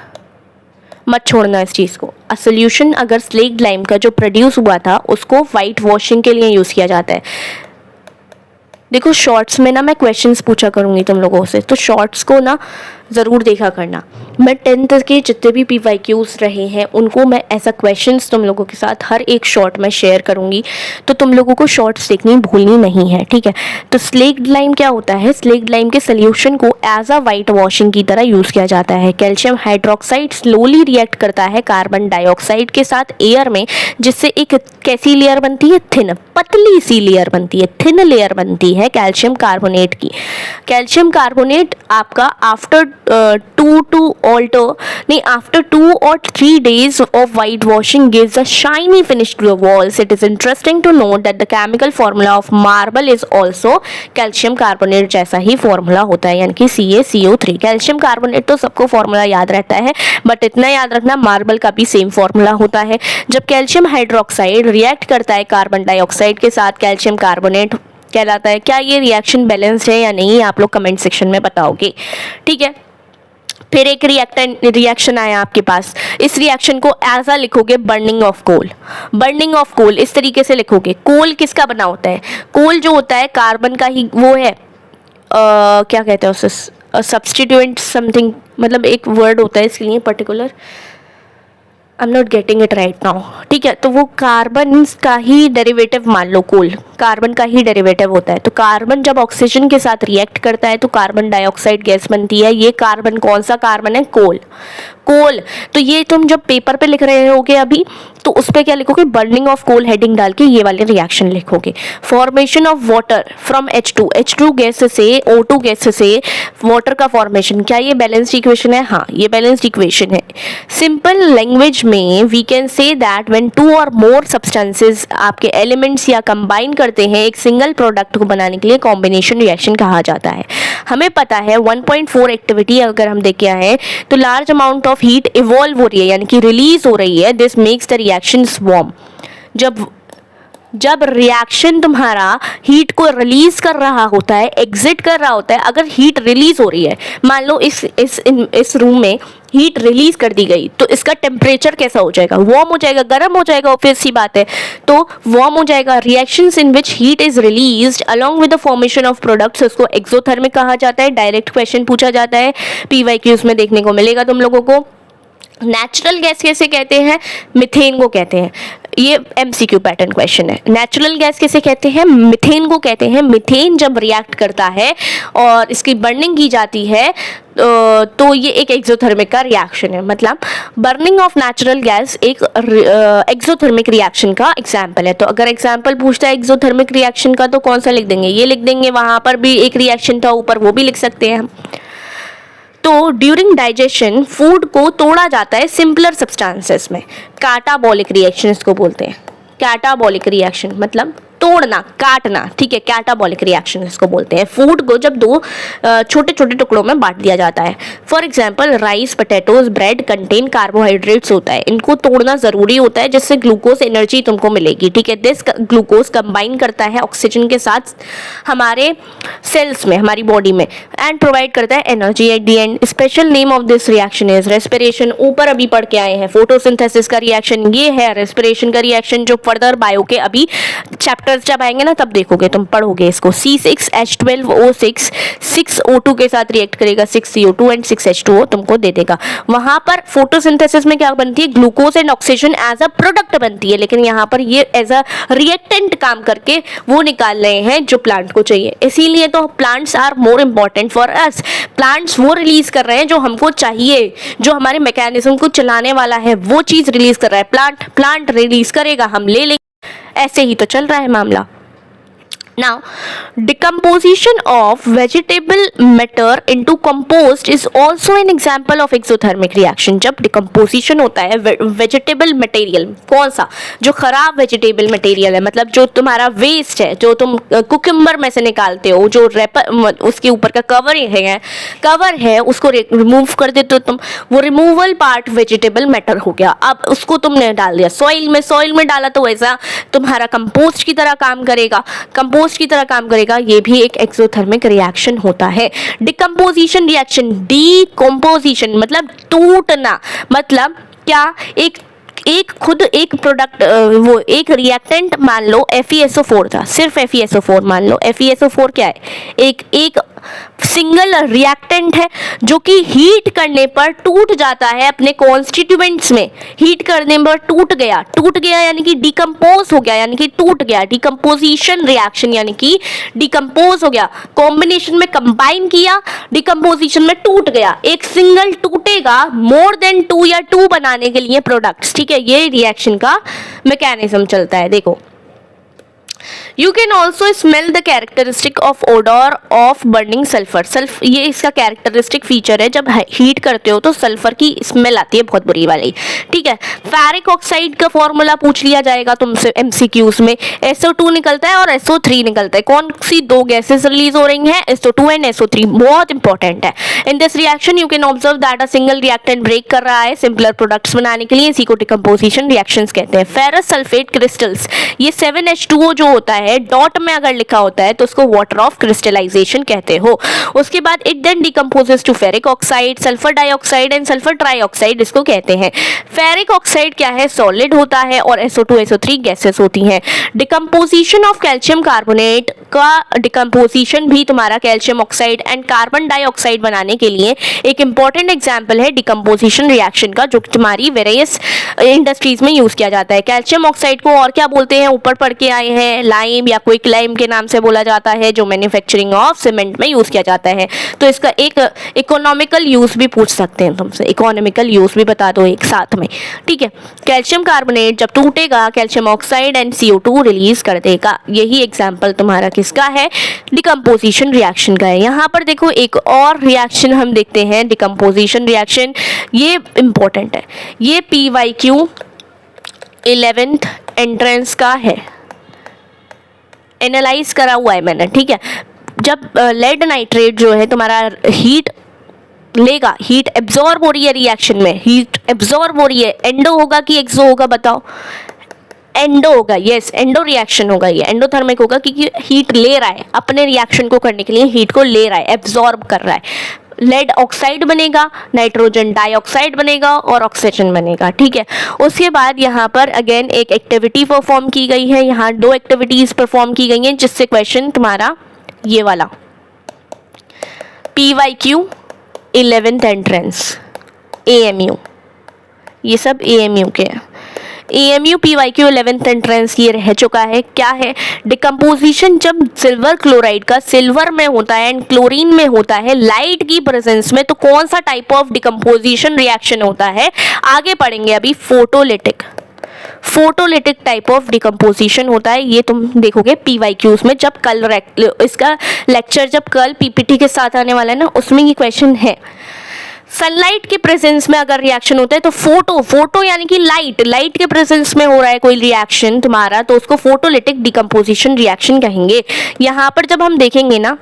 Speaker 1: मत छोड़ना इस चीज़ को। अ सोल्यूशन अगर स्लेक्ट लाइम का जो प्रोड्यूस हुआ था उसको वाइट वॉशिंग के लिए यूज़ किया जाता है। देखो शॉर्ट्स में ना मैं क्वेश्चंस पूछा करूँगी तुम लोगों से, तो शॉर्ट्स को ना ज़रूर देखा करना। मैं 10th के जितने भी PYQs रहे हैं उनको मैं ऐसा क्वेश्चंस तुम लोगों के साथ हर एक शॉर्ट में शेयर करूँगी, तो तुम लोगों को शॉर्ट्स देखनी भूलनी नहीं है, ठीक है। तो स्लेक्ट लाइम क्या होता है, स्लेक्ट लाइम के सोल्यूशन को एज अ वाइट वॉशिंग की तरह यूज़ किया जाता है। कैल्शियम हाइड्रोक्साइड स्लोली रिएक्ट करता है कार्बन डाइऑक्साइड के साथ एयर में, जिससे एक कैसी लेयर बनती है, थिन, पतली सी लेयर बनती है, थिन लेयर बनती है कैल्शियम कार्बोनेट की। कैल्शियम कार्बोनेट आपका after 2 or 3 days of white washing gives a shiny finish to the walls. It is interesting to note that the chemical formula of marble is also calcium carbonate जैसा ही formula होता है, यानी कि CaCO3। Calcium carbonate तो सबको formula याद रहता है, बट इतना याद रखना मार्बल का भी सेम फॉर्मूला होता है। जब कैल्शियम हाइड्रोक्साइड रिएक्ट करता है कार्बन डाइऑक्साइड के साथ, कैल्शियम कार्बोनेट कहलाता है। क्या ये रिएक्शन बैलेंस्ड है या नहीं, आप लोग कमेंट सेक्शन में बताओगे, ठीक है। फिर एक रिएक्शन आया आपके पास, इस रिएक्शन को ऐसा लिखोगे burning of coal. Burning of coal इस तरीके से लिखोगे। कोल किसका बना होता है, कोल जो होता है कार्बन का ही वो है, क्या कहते हैं उसे, सब्स्टिट्यूएंट समथिंग, मतलब एक वर्ड होता है इसके लिए particular, I am not getting it right now, ठीक है। तो वो कार्बन का ही डेरिवेटिव मान लो, कोल कार्बन का ही डेरिवेटिव होता है। तो कार्बन जब ऑक्सीजन के साथ रिएक्ट करता है तो कार्बन डाइऑक्साइड गैस बनती है। ये कार्बन कौन सा कार्बन है, कोल। तो ये तुम जब पेपर पे लिख रहे होगे अभी, तो उस पर क्या लिखोगे, बर्निंग ऑफ कोल हेडिंग डाल के ये वाले रिएक्शन लिखोगे। Formation of water from H2 gas से O2 गैस से वाटर का फॉर्मेशन, क्या ये बैलेंस्ड इक्वेशन है, हाँ ये बैलेंस्ड इक्वेशन है। सिंपल लैंग्वेज में we can say that when 2 और मोर सब्सटेंसेस आपके एलिमेंट्स या कंबाइन करते हैं एक सिंगल प्रोडक्ट को बनाने के लिए कॉम्बिनेशन रिएक्शन कहा जाता है। हमें पता है 1.4 एक्टिविटी अगर हम देखे हैं तो large amount of heat evolve हो रही है, यानी कि रिलीज हो रही है। This makes the reactions warm. जब जब रिएक्शन तुम्हारा हीट को रिलीज कर रहा होता है, एग्जिट कर रहा होता है, अगर हीट रिलीज हो रही है, मान लो इस रूम में हीट रिलीज कर दी गई, तो इसका टेम्परेचर कैसा हो जाएगा? वार्म हो जाएगा, गर्म हो जाएगा, ऑब्वियस सी बात है। तो वार्म हो जाएगा। Reactions in which heat is released along with the formation of products, उसको एक्सोथर्मिक कहा जाता है। डायरेक्ट क्वेश्चन पूछा जाता है, PYQs में देखने को मिलेगा तुम लोगों को। नेचुरल गैस कैसे कहते हैं? मीथेन को कहते हैं। ये MCQ पैटर्न क्वेश्चन है। नेचुरल गैस कैसे कहते हैं? मीथेन को कहते हैं। मीथेन जब रिएक्ट करता है और इसकी बर्निंग की जाती है तो ये एक एक्सोथर्मिक का रिएक्शन है। मतलब बर्निंग ऑफ नेचुरल गैस एक एक्सोथर्मिक रिएक्शन का एग्जाम्पल है। तो अगर एग्जाम्पल पूछता है एक्सोथर्मिक रिएक्शन का, तो कौन सा लिख देंगे? ये लिख देंगे। वहाँ पर भी एक रिएक्शन था ऊपर, वो भी लिख सकते हैं हम। तो ड्यूरिंग डाइजेशन फूड को तोड़ा जाता है सिंपलर सब्सटेंसेस में। कैटाबॉलिक रिएक्शन इसको बोलते हैं। कैटाबॉलिक रिएक्शन मतलब तोड़ना, काटना, ठीक है। कैटाबॉलिक रिएक्शन इसको बोलते हैं। फूड को जब दो छोटे छोटे टुकड़ों में बांट दिया जाता है। For example rice, potatoes, bread contain carbohydrates होता है। इनको तोड़ना जरूरी होता है जिससे ग्लूकोज एनर्जी तुमको मिलेगी, ठीक है। दिस ग्लूकोज कंबाइन करता है ऑक्सीजन के साथ हमारे सेल्स में, हमारी बॉडी में, एंड प्रोवाइड करता है energy at the and. Special name of this reaction is respiration. ऊपर अभी पढ़ के आए हैं फोटोसिंथेसिस का रिएक्शन ये है, रेस्पिरेशन का रिएक्शन जो फर्दर बायो के अभी चैप्टर जब आएंगे ना तब देखोगे, तुम पढ़ोगे इसको। C6H12O6 6O2 के साथ रिएक्ट करेगा, 6CO2 एंड 6H2O तुमको दे देगा। वहां पर फोटोसिंथेसिस में क्या बनती है? Glucose and oxygen as a product बनती है, लेकिन यहाँ पर ये एज अ रिएक्टेंट काम करके वो निकाल रहे हैं जो प्लांट को चाहिए। इसीलिए तो plants are more important for us. Plants वो रिलीज कर रहे हैं जो हमको चाहिए, जो हमारे मैकेनिज्म को चलाने वाला है, वो चीज रिलीज कर रहा है प्लांट रिलीज करेगा, हम ले लेंगे। ऐसे ही तो चल रहा है मामला। Now, decomposition of vegetable matter into compost is also an example of exothermic reaction. जब decomposition होता है vegetable material, कौन सा? जो खराब vegetable material है, मतलब जो तुम्हारा waste है, जो तुम कुकुम्बर में से निकालते हो, जो उसके ऊपर का कवर है उसको रिमूव कर देते हो तुम, वो रिमूवल पार्ट वेजिटेबल मैटर हो गया। अब उसको तुमने डाल दिया सॉइल में डाला तो वैसा तुम्हारा कंपोस्ट की तरह काम करेगा। ये भी एक एक्सोथर्मिक रिएक्शन होता है। डिकम्पोजिशन रिएक्शन, डिकम्पोजिशन मतलब टूटना, मतलब क्या? एक प्रोडक्ट, वो एक रिएक्टेंट मान लो FeSO4 था, सिर्फ FeSO4 मान लो। FeSO4 क्या है? एक सिंगल रिएक्टेंट है जो कि हीट करने पर टूट जाता है अपने कॉन्स्टिट्यूएंट्स में। हीट करने पर टूट गया यानी कि डिकम्पोज हो गया, यानी कि टूट गया। डिकम्पोजिशन रिएक्शन यानी कि डिकम्पोज हो गया, कॉम्बिनेशन में कंबाइन किया, डिकम्पोजिशन में टूट गया। एक सिंगल टूटेगा मोर देन 2 या 2 बनाने के लिए प्रोडक्ट्स, ठीक है। ये रिएक्शन का मैकेनिज्म चलता है। देखो, You can also smell the characteristic of odor of burning sulfur. ये इसका कैरेक्टरिस्टिक फीचर है, जब हीट करते हो तो सल्फर की स्मेल आती है बहुत बुरी वाली, ठीक है। फेरिक ऑक्साइड का फॉर्मूला पूछ लिया जाएगा तुमसे MCQs में। SO2 निकलता है और SO3 निकलता है। कौन सी दो गैसेस रिलीज हो रही हैं? SO2 एंड SO3, बहुत इंपॉर्टेंट है। In this reaction you can observe that a single reactant break कर रहा है सिंपलर प्रोडक्ट्स बनाने के लिए। इसी को डिकम्पोजिशन रिएक्शंस कहते हैं। फेरस सल्फेट क्रिस्टल्स, ये 7H2O जो होता है, डॉट में अगर लिखा होता है तो उसको वाटर ऑफ क्रिस्टलाइजेशन कहते हो। उसके बाद it then decomposes to ferric oxide, sulphur dioxide and sulphur trioxide इसको कहते हैं। फेरिक ऑक्साइड क्या है? सॉलिड होता है और SO2 SO3 गैसेस होती हैं। डिकम्पोजिशन ऑफ कैल्शियम कार्बोनेट का डिकम्पोजिशन भी तुम्हारा calcium oxide and carbon dioxide बनाने के लिए एक इंपॉर्टेंट एग्जाम्पल है डिकम्पोजिशन रिएक्शन का, जो तुम्हारी वेरियस इंडस्ट्रीज में यूज किया जाता है। कैल्शियम ऑक्साइड को और क्या बोलते हैं? ऊपर पढ़ के आए हैं, लाइम या क्विक लाइम के नाम से बोला जाता है, जो मैन्युफैक्चरिंग ऑफ सीमेंट में यूज किया जाता है। तो इसका एक इकोनॉमिकल यूज भी पूछ सकते हैं तुमसे, इकोनॉमिकल यूज भी बता दो एक साथ में, ठीक है। कैल्शियम कार्बोनेट जब टूटेगा calcium oxide and CO2 release कर देगा। यही एग्जाम्पल तुम्हारा किसका है? डिकम्पोजिशन रिएक्शन का है। यहाँ पर देखो एक और रिएक्शन हम देखते हैं, डिकम्पोजिशन रिएक्शन। ये इंपॉर्टेंट है, ये PYQ 11th एंट्रेंस का है, एनालाइज करा हुआ है मैंने, ठीक है। जब लेड नाइट्रेट जो है तुम्हारा हीट लेगा, हीट एब्जॉर्ब हो रही है रिएक्शन में, हीट एब्जॉर्ब हो रही है, एंडो होगा कि एक्सो होगा? बताओ, एंडो होगा, यस एंडो रिएक्शन होगा, ये एंडोथर्मिक होगा क्योंकि हीट ले रहा है, अपने रिएक्शन को करने के लिए हीट को ले रहा है, एब्जॉर्ब कर रहा है। लेड ऑक्साइड बनेगा, नाइट्रोजन डाइऑक्साइड बनेगा और ऑक्सीजन बनेगा, ठीक है। उसके बाद यहाँ पर अगेन एक एक्टिविटी परफॉर्म की गई है, यहाँ 2 एक्टिविटीज परफॉर्म की गई हैं जिससे क्वेश्चन तुम्हारा ये वाला PYQ 11th एंट्रेंस AMU, ये सब AMU के हैं। AMU PYQ 11th एंट्रेंस ये रह चुका है। क्या है? डिकम्पोजिशन जब सिल्वर क्लोराइड का सिल्वर में होता है एंड क्लोरीन में होता है लाइट की प्रेजेंस में, तो कौन सा टाइप ऑफ डिकम्पोजिशन रिएक्शन होता है आगे पढ़ेंगे अभी। फोटोलिटिक टाइप ऑफ डिकम्पोजिशन होता है, ये तुम देखोगे PYQs में। जब कल इसका लेक्चर जब कल PPT के साथ आने वाला है ना, उसमें ये क्वेश्चन है। सनलाइट के प्रेजेंस में अगर रिएक्शन होता है तो फोटो यानी कि लाइट के प्रेजेंस में हो रहा है कोई रिएक्शन तुम्हारा, तो उसको फोटोलिटिक डिकम्पोजिशन रिएक्शन कहेंगे। यहाँ पर जब हम देखेंगे ना,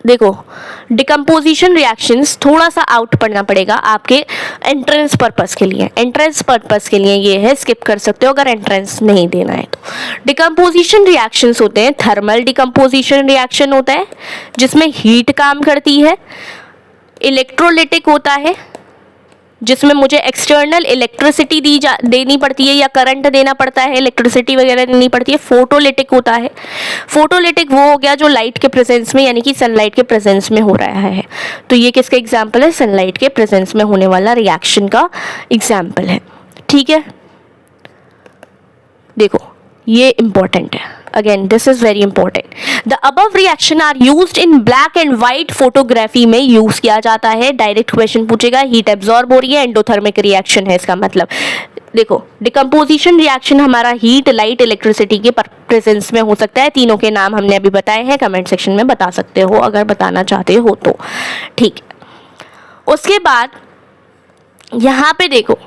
Speaker 1: देखो डिकम्पोजिशन रिएक्शंस थोड़ा सा आउट पढ़ना पड़ेगा आपके एंट्रेंस पर्पस के लिए। एंट्रेंस पर्पस के लिए ये है, स्किप कर सकते हो अगर एंट्रेंस नहीं देना है तो। डिकम्पोजिशन रिएक्शंस होते हैं, थर्मल डिकम्पोजिशन रिएक्शन होता है जिसमें हीट काम करती है। इलेक्ट्रोलिटिक होता है जिसमें मुझे एक्सटर्नल इलेक्ट्रिसिटी देनी पड़ती है या करंट देना पड़ता है, इलेक्ट्रिसिटी वगैरह देनी पड़ती है। फोटोलिटिक होता है, फोटोलिटिक वो हो गया जो लाइट के प्रेजेंस में यानी कि सनलाइट के प्रेजेंस में हो रहा है। तो ये किसका एग्जाम्पल है? सनलाइट के प्रेजेंस में होने वाला रिएक्शन का एग्जाम्पल है, ठीक है। देखो ये इंपॉर्टेंट है, again this is very important. The above reaction are used in black and white photography में यूज किया जाता है। डायरेक्ट क्वेश्चन पूछेगा, हीट एब्जॉर्ब हो रही है, एंडोथर्मिक रिएक्शन है इसका मतलब। देखो डिकम्पोजिशन रिएक्शन हमारा हीट, लाइट, इलेक्ट्रिसिटी के प्रेजेंस में हो सकता है। तीनों के नाम हमने अभी बताए हैं, कमेंट सेक्शन में बता सकते हो अगर बताना चाहते हो तो, ठीक है। उसके बाद यहाँ पे देखो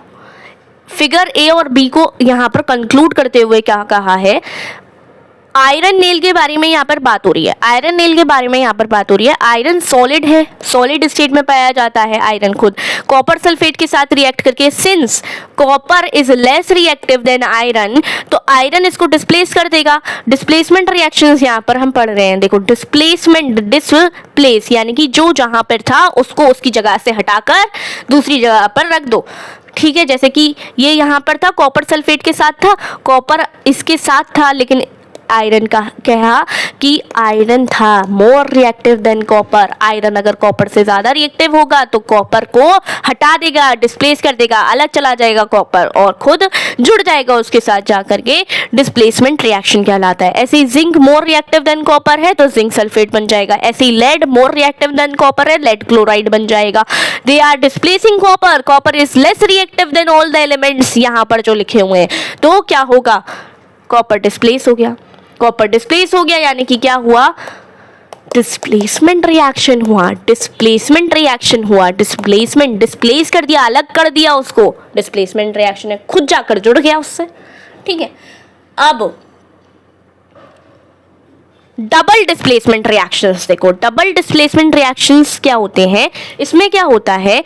Speaker 1: फिगर A और B को यहाँ पर कंक्लूड करते हुए क्या कहा है, आयरन नेल के बारे में यहाँ पर बात हो रही है। आयरन नेल के बारे में यहाँ पर बात हो रही है। आयरन सॉलिड है, सॉलिड स्टेट में पाया जाता है आयरन खुद। कॉपर सल्फेट के साथ रिएक्ट करके, since copper is less reactive then iron, तो आयरन इसको डिस्प्लेस कर देगा। डिस्प्लेसमेंट रिएक्शंस यहाँ पर हम पढ़ रहे हैं। देखो डिस्प्लेस यानी कि जो जहाँ पर था उसको उसकी जगह से हटाकर दूसरी जगह पर रख दो, ठीक है। जैसे कि ये यहाँ पर था, कॉपर सल्फेट के साथ था, कॉपर इसके साथ था, लेकिन आयरन का कहा कि आयरन था मोर रिएक्टिव देन कॉपर। आयरन अगर कॉपर से ज़्यादा रिएक्टिव होगा तो कॉपर को हटा देगा, डिस्प्लेस कर देगा, अलग चला जाएगा कॉपर और खुद जुड़ जाएगा उसके साथ जाकर के, डिस्प्लेसमेंट रिएक्शन कहलाता है। ऐसे ही zinc more reactive than copper है तो जिंक सल्फेट बन जाएगा। ऐसे ही lead more reactive than copper है, लेड क्लोराइड बन जाएगा। They are displacing copper, copper is less reactive than all the elements यहाँ पर जो लिखे हुए हैं, तो क्या होगा, कॉपर डिस्प्लेस हो गया। कॉपर डिस्प्लेस हो गया यानी कि क्या हुआ, डिस्प्लेसमेंट रिएक्शन हुआ। डिस्प्लेसमेंट रिएक्शन हुआ, डिस्प्लेसमेंट, डिस्प्लेस कर दिया, अलग कर दिया उसको, डिस्प्लेसमेंट रिएक्शन है, खुद जाकर जुड़ गया उससे, ठीक है। अब डबल डिस्प्लेसमेंट रिएक्शंस देखो, डबल डिस्प्लेसमेंट रिएक्शंस क्या होते हैं, इसमें क्या होता है,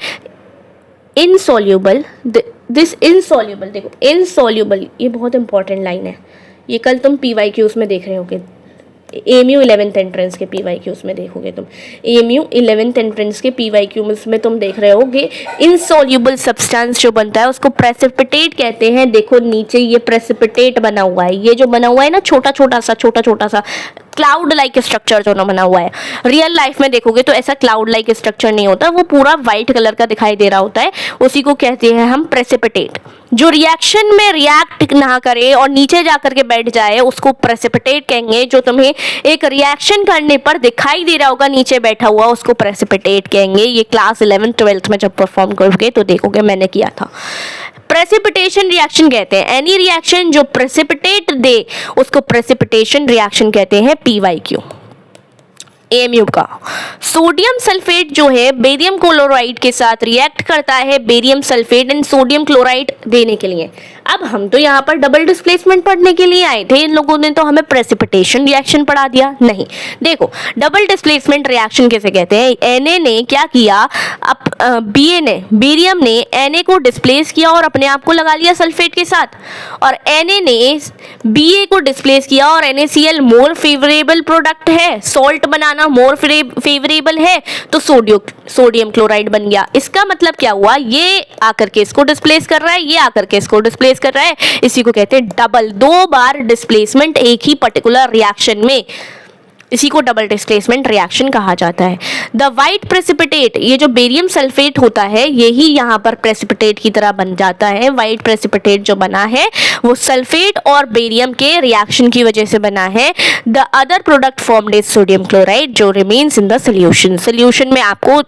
Speaker 1: इनसॉल्युबल, दिस इनसॉल्युबल, देखो इनसॉल्युबल, ये बहुत इंपॉर्टेंट लाइन है, ये कल तुम PYQs में देख रहे होगे, AMU 11th एंट्रेंस के PYQs में देखोगे तुम, AMU 11th एंट्रेंस के PYQs में तुम देख रहे होगे इनसॉल्युबल सब्सटेंस जो बनता है उसको प्रेसिपिटेट कहते हैं। देखो नीचे ये प्रेसिपिटेट बना हुआ है, ये जो बना हुआ है ना छोटा छोटा सा क्लाउड लाइक स्ट्रक्चर जो ना बना हुआ है, रियल लाइफ में देखोगे तो ऐसा क्लाउड लाइक स्ट्रक्चर नहीं होता, वो पूरा व्हाइट कलर का दिखाई दे रहा होता है, उसी को कहते हैं हम प्रेसिपिटेट। जो रिएक्शन में रिएक्ट ना करे और नीचे जाकर के बैठ जाए उसको प्रेसिपिटेट कहेंगे। जो तुम्हें एक रिएक्शन करने पर दिखाई दे रहा होगा नीचे बैठा हुआ उसको प्रेसिपिटेट कहेंगे। ये क्लास 11th 12th में जब परफॉर्म करोगे तो देखोगे मैंने किया था। प्रेसिपिटेशन रिएक्शन कहते हैं एनी रिएक्शन जो प्रेसिपिटेट दे उसको प्रेसिपिटेशन रिएक्शन कहते हैं। PYQ AMU का सोडियम सल्फेट जो है बेरियम क्लोराइड के साथ रिएक्ट करता है, barium sulphate and sodium chloride देने के लिए। अब हम तो यहाँ पर डबल डिस्प्लेसमेंट पढ़ने के लिए आए थे, इन लोगों ने तो हमें प्रेसिपिटेशन रिएक्शन पढ़ा दिया। नहीं, देखो डबल डिस्प्लेसमेंट रिएक्शन किसे कहते हैं। Na ने क्या किया, अब Ba ने, बेरियम ने Na को डिस्प्लेस किया और अपने आप को लगा लिया सल्फेट के साथ, और Na ने Ba को डिस्प्लेस किया और NaCl मोर फेवरेबल प्रोडक्ट है, सॉल्ट बनाना मोर फेवरेबल है, तो सोडियम क्लोराइड बन गया। इसका मतलब क्या हुआ, ये आकर के इसको डिस्प्लेस कर रहा है, ये आकर के इसको डिस्प्लेस कर रहा है, इसी को कहते हैं डबल, 2 बार डिस्प्लेसमेंट एक ही पर्टिकुलर रिएक्शन में, इसी को डबल डिस्प्लेसमेंट रिएक्शन कहा जाता है। द वाइट प्रेसिपिटेट, ये जो बेरियम सल्फेट होता है यही यहाँ पर प्रेसिपिटेट की तरह बन जाता है। वाइट प्रेसिपिटेट जो बना है वो सल्फेट और बेरियम के रिएक्शन की वजह से बना है। The other product formed is sodium chloride जो रिमेन्स इन द सोल्यूशन में आपको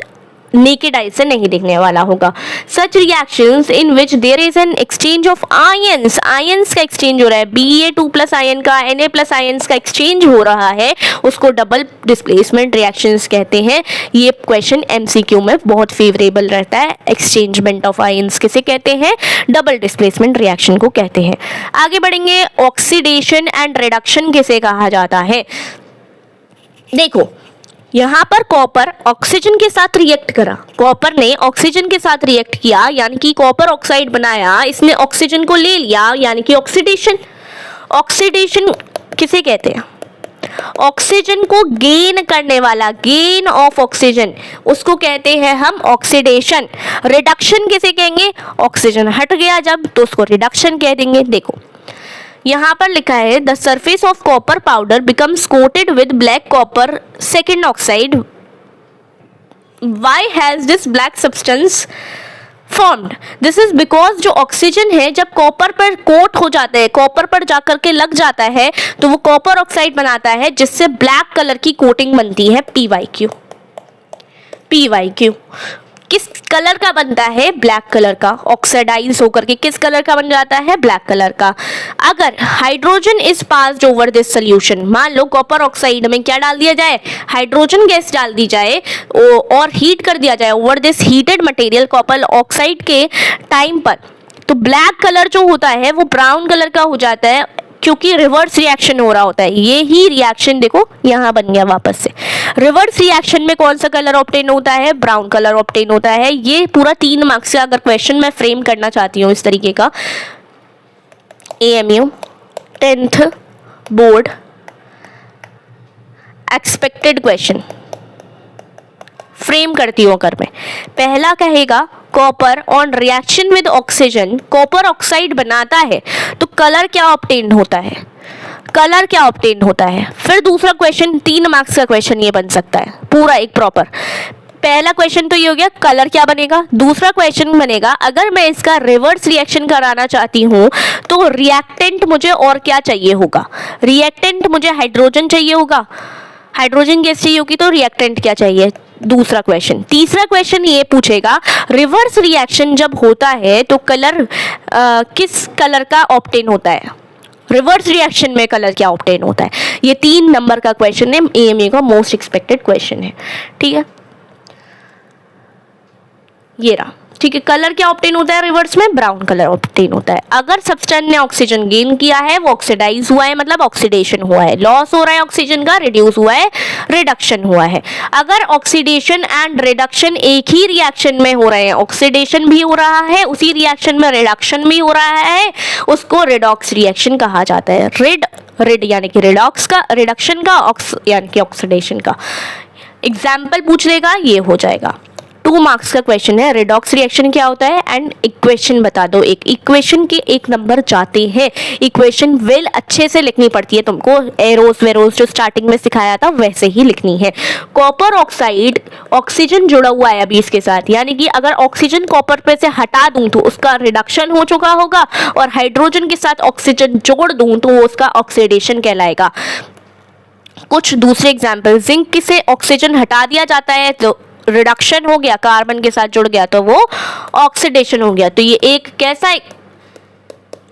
Speaker 1: नेकेड आई से नहीं दिखने वाला होगा। Such reactions in which there is an exchange of ions, ions का एक्सचेंज हो रहा है, Ba2+ आयन का Na+ आयंस का एक्सचेंज हो रहा है, उसको डबल डिस्प्लेसमेंट रिएक्शंस कहते हैं। ये क्वेश्चन MCQ में बहुत फेवरेबल रहता है। एक्सचेंजमेंट ऑफ आयंस किसे कहते हैं, डबल डिस्प्लेसमेंट रिएक्शन को कहते हैं। आगे बढ़ेंगे, ऑक्सीडेशन एंड रिडक्शन किसे कहा जाता है। देखो यहाँ पर कॉपर ऑक्सीजन के साथ रिएक्ट करा, कॉपर ने ऑक्सीजन के साथ रिएक्ट किया यानी कि कॉपर ऑक्साइड बनाया, इसने ऑक्सीजन को ले लिया यानी कि ऑक्सीडेशन। ऑक्सीडेशन किसे कहते हैं, ऑक्सीजन को गेन करने वाला, गेन ऑफ ऑक्सीजन, उसको कहते हैं हम ऑक्सीडेशन। रिडक्शन किसे कहेंगे, ऑक्सीजन हट गया जब तो उसको रिडक्शन कह देंगे। देखो यहाँ पर लिखा है the surface of copper powder becomes coated with black copper second oxide. Why has this black substance formed, this is because जो ऑक्सीजन है जब कॉपर पर कोट हो जाता है, कॉपर पर जाकर के लग जाता है तो वो कॉपर ऑक्साइड बनाता है जिससे ब्लैक कलर की कोटिंग बनती है PyQ। PyQ किस कलर का बनता है, ब्लैक कलर का, ऑक्सीडाइज होकर के किस कलर का बन जाता है, ब्लैक कलर का। अगर hydrogen is passed over this solution, मान लो कॉपर ऑक्साइड में क्या डाल दिया जाए, हाइड्रोजन गैस डाल दी जाए और हीट कर दिया जाए over this heated material copper oxide के टाइम पर, तो ब्लैक कलर जो होता है वो ब्राउन कलर का हो जाता है क्योंकि रिवर्स रिएक्शन हो रहा होता है। ये ही रिएक्शन देखो यहाँ बन गया वापस से। रिवर्स रिएक्शन में कौन सा कलर ऑब्टेन होता है, ब्राउन कलर ऑब्टेन होता है। ये पूरा 3 मार्क्स का अगर क्वेश्चन मैं फ्रेम करना चाहती हूँ इस तरीके का, AMU 10th board expected question frame करती हूँ अगर मैं, पहला कहेगा copper on reaction with oxygen, copper oxide बनाता है तो कलर क्या ऑब्टेन होता है, कलर क्या ऑब्टेन होता है। फिर दूसरा क्वेश्चन 3 मार्क्स का क्वेश्चन ये बन सकता है पूरा एक प्रॉपर। पहला क्वेश्चन तो ये हो गया कलर क्या बनेगा, दूसरा क्वेश्चन बनेगा अगर मैं इसका रिवर्स रिएक्शन कराना चाहती हूँ तो रिएक्टेंट मुझे और क्या चाहिए होगा, रिएक्टेंट मुझे हाइड्रोजन चाहिए होगा, हाइड्रोजन गैस चाहिए होगी तो रिएक्टेंट क्या चाहिए, दूसरा क्वेश्चन। तीसरा क्वेश्चन ये पूछेगा रिवर्स रिएक्शन जब होता है तो कलर किस कलर का ऑब्टेन होता है, रिवर्स रिएक्शन में कलर क्या ऑब्टेन होता है। ये 3 नंबर का क्वेश्चन है, AMU का मोस्ट एक्सपेक्टेड क्वेश्चन है। ठीक है, ये रहा। ठीक है, कलर क्या ऑब्टेन होता है रिवर्स में, ब्राउन कलर ऑब्टेन होता है। अगर सब्सटेंस ने ऑक्सीजन गेन किया है वो ऑक्सीडाइज हुआ है, मतलब ऑक्सीडेशन हुआ है, लॉस हो रहा है ऑक्सीजन का, रिड्यूस हुआ है, रिडक्शन हुआ है। अगर ऑक्सीडेशन एंड रिडक्शन एक ही रिएक्शन में हो रहे हैं, ऑक्सीडेशन भी हो रहा है उसी रिएक्शन में रिडक्शन भी हो रहा है, उसको रिडॉक्स रिएक्शन कहा जाता है। रिड यानी कि रिडॉक्स का, रिडक्शन का, ऑक्स यानी कि ऑक्सीडेशन का। एग्जाम्पल पूछ लेगा ये हो जाएगा। 2 मार्क्स का क्वेश्चन है, रिडॉक्स रिएक्शन क्या होता है एंड इक्वेशन बता दो। एक इक्वेशन के 1 नंबर जाते हैं। इक्वेशन वेल अच्छे से लिखनी पड़ती है तुमको, एरोस वेरोस जो स्टार्टिंग में सिखाया था वैसे ही लिखनी है। कॉपर ऑक्साइड, ऑक्सीजन जुड़ा हुआ है अभी इसके साथ, यानी कि अगर ऑक्सीजन कॉपर पे से हटा दूं तो उसका रिडक्शन हो चुका होगा, और हाइड्रोजन के साथ ऑक्सीजन जोड़ दूं तो वो उसका ऑक्सीडेशन कहलाएगा। कुछ दूसरे एग्जाम्पल, जिंक से ऑक्सीजन हटा दिया जाता है तो रिडक्शन हो गया, कार्बन के साथ जुड़ गया तो वो ऑक्सीडेशन हो गया। तो ये एक कैसा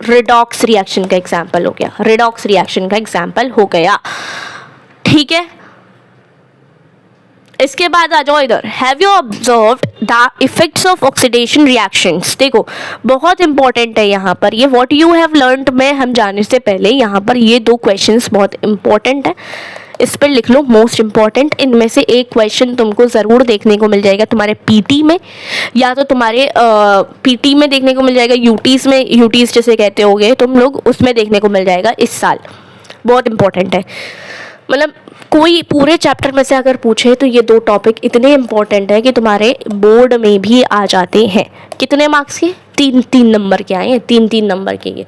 Speaker 1: रिडॉक्स रिएक्शन का एग्जाम्पल हो गया, रिडॉक्स रिएक्शन का एग्जाम्पल हो गया। ठीक है, इसके बाद आ जाओ इधर, have you observed the effects of oxidation reactions. देखो बहुत इंपॉर्टेंट है यहाँ पर, ये व्हाट यू हैव लर्नड में हम जाने से पहले यहाँ पर ये 2 क्वेश्चंस बहुत इंपॉर्टेंट है, इस पर लिख लो मोस्ट इंपॉर्टेंट। इनमें से एक क्वेश्चन तुमको ज़रूर देखने को मिल जाएगा तुम्हारे पीटी में, या तो तुम्हारे पीटी में देखने को मिल जाएगा, यूटीज़ में, यूटीज़ जैसे कहते होगे तुम लोग, उसमें देखने को मिल जाएगा इस साल। बहुत इंपॉर्टेंट है, मतलब कोई पूरे चैप्टर में से अगर पूछे तो ये 2 टॉपिक इतने इंपॉर्टेंट है कि तुम्हारे बोर्ड में भी आ जाते हैं। कितने मार्क्स के? 3 नंबर के आए हैं, 3 नंबर के ये,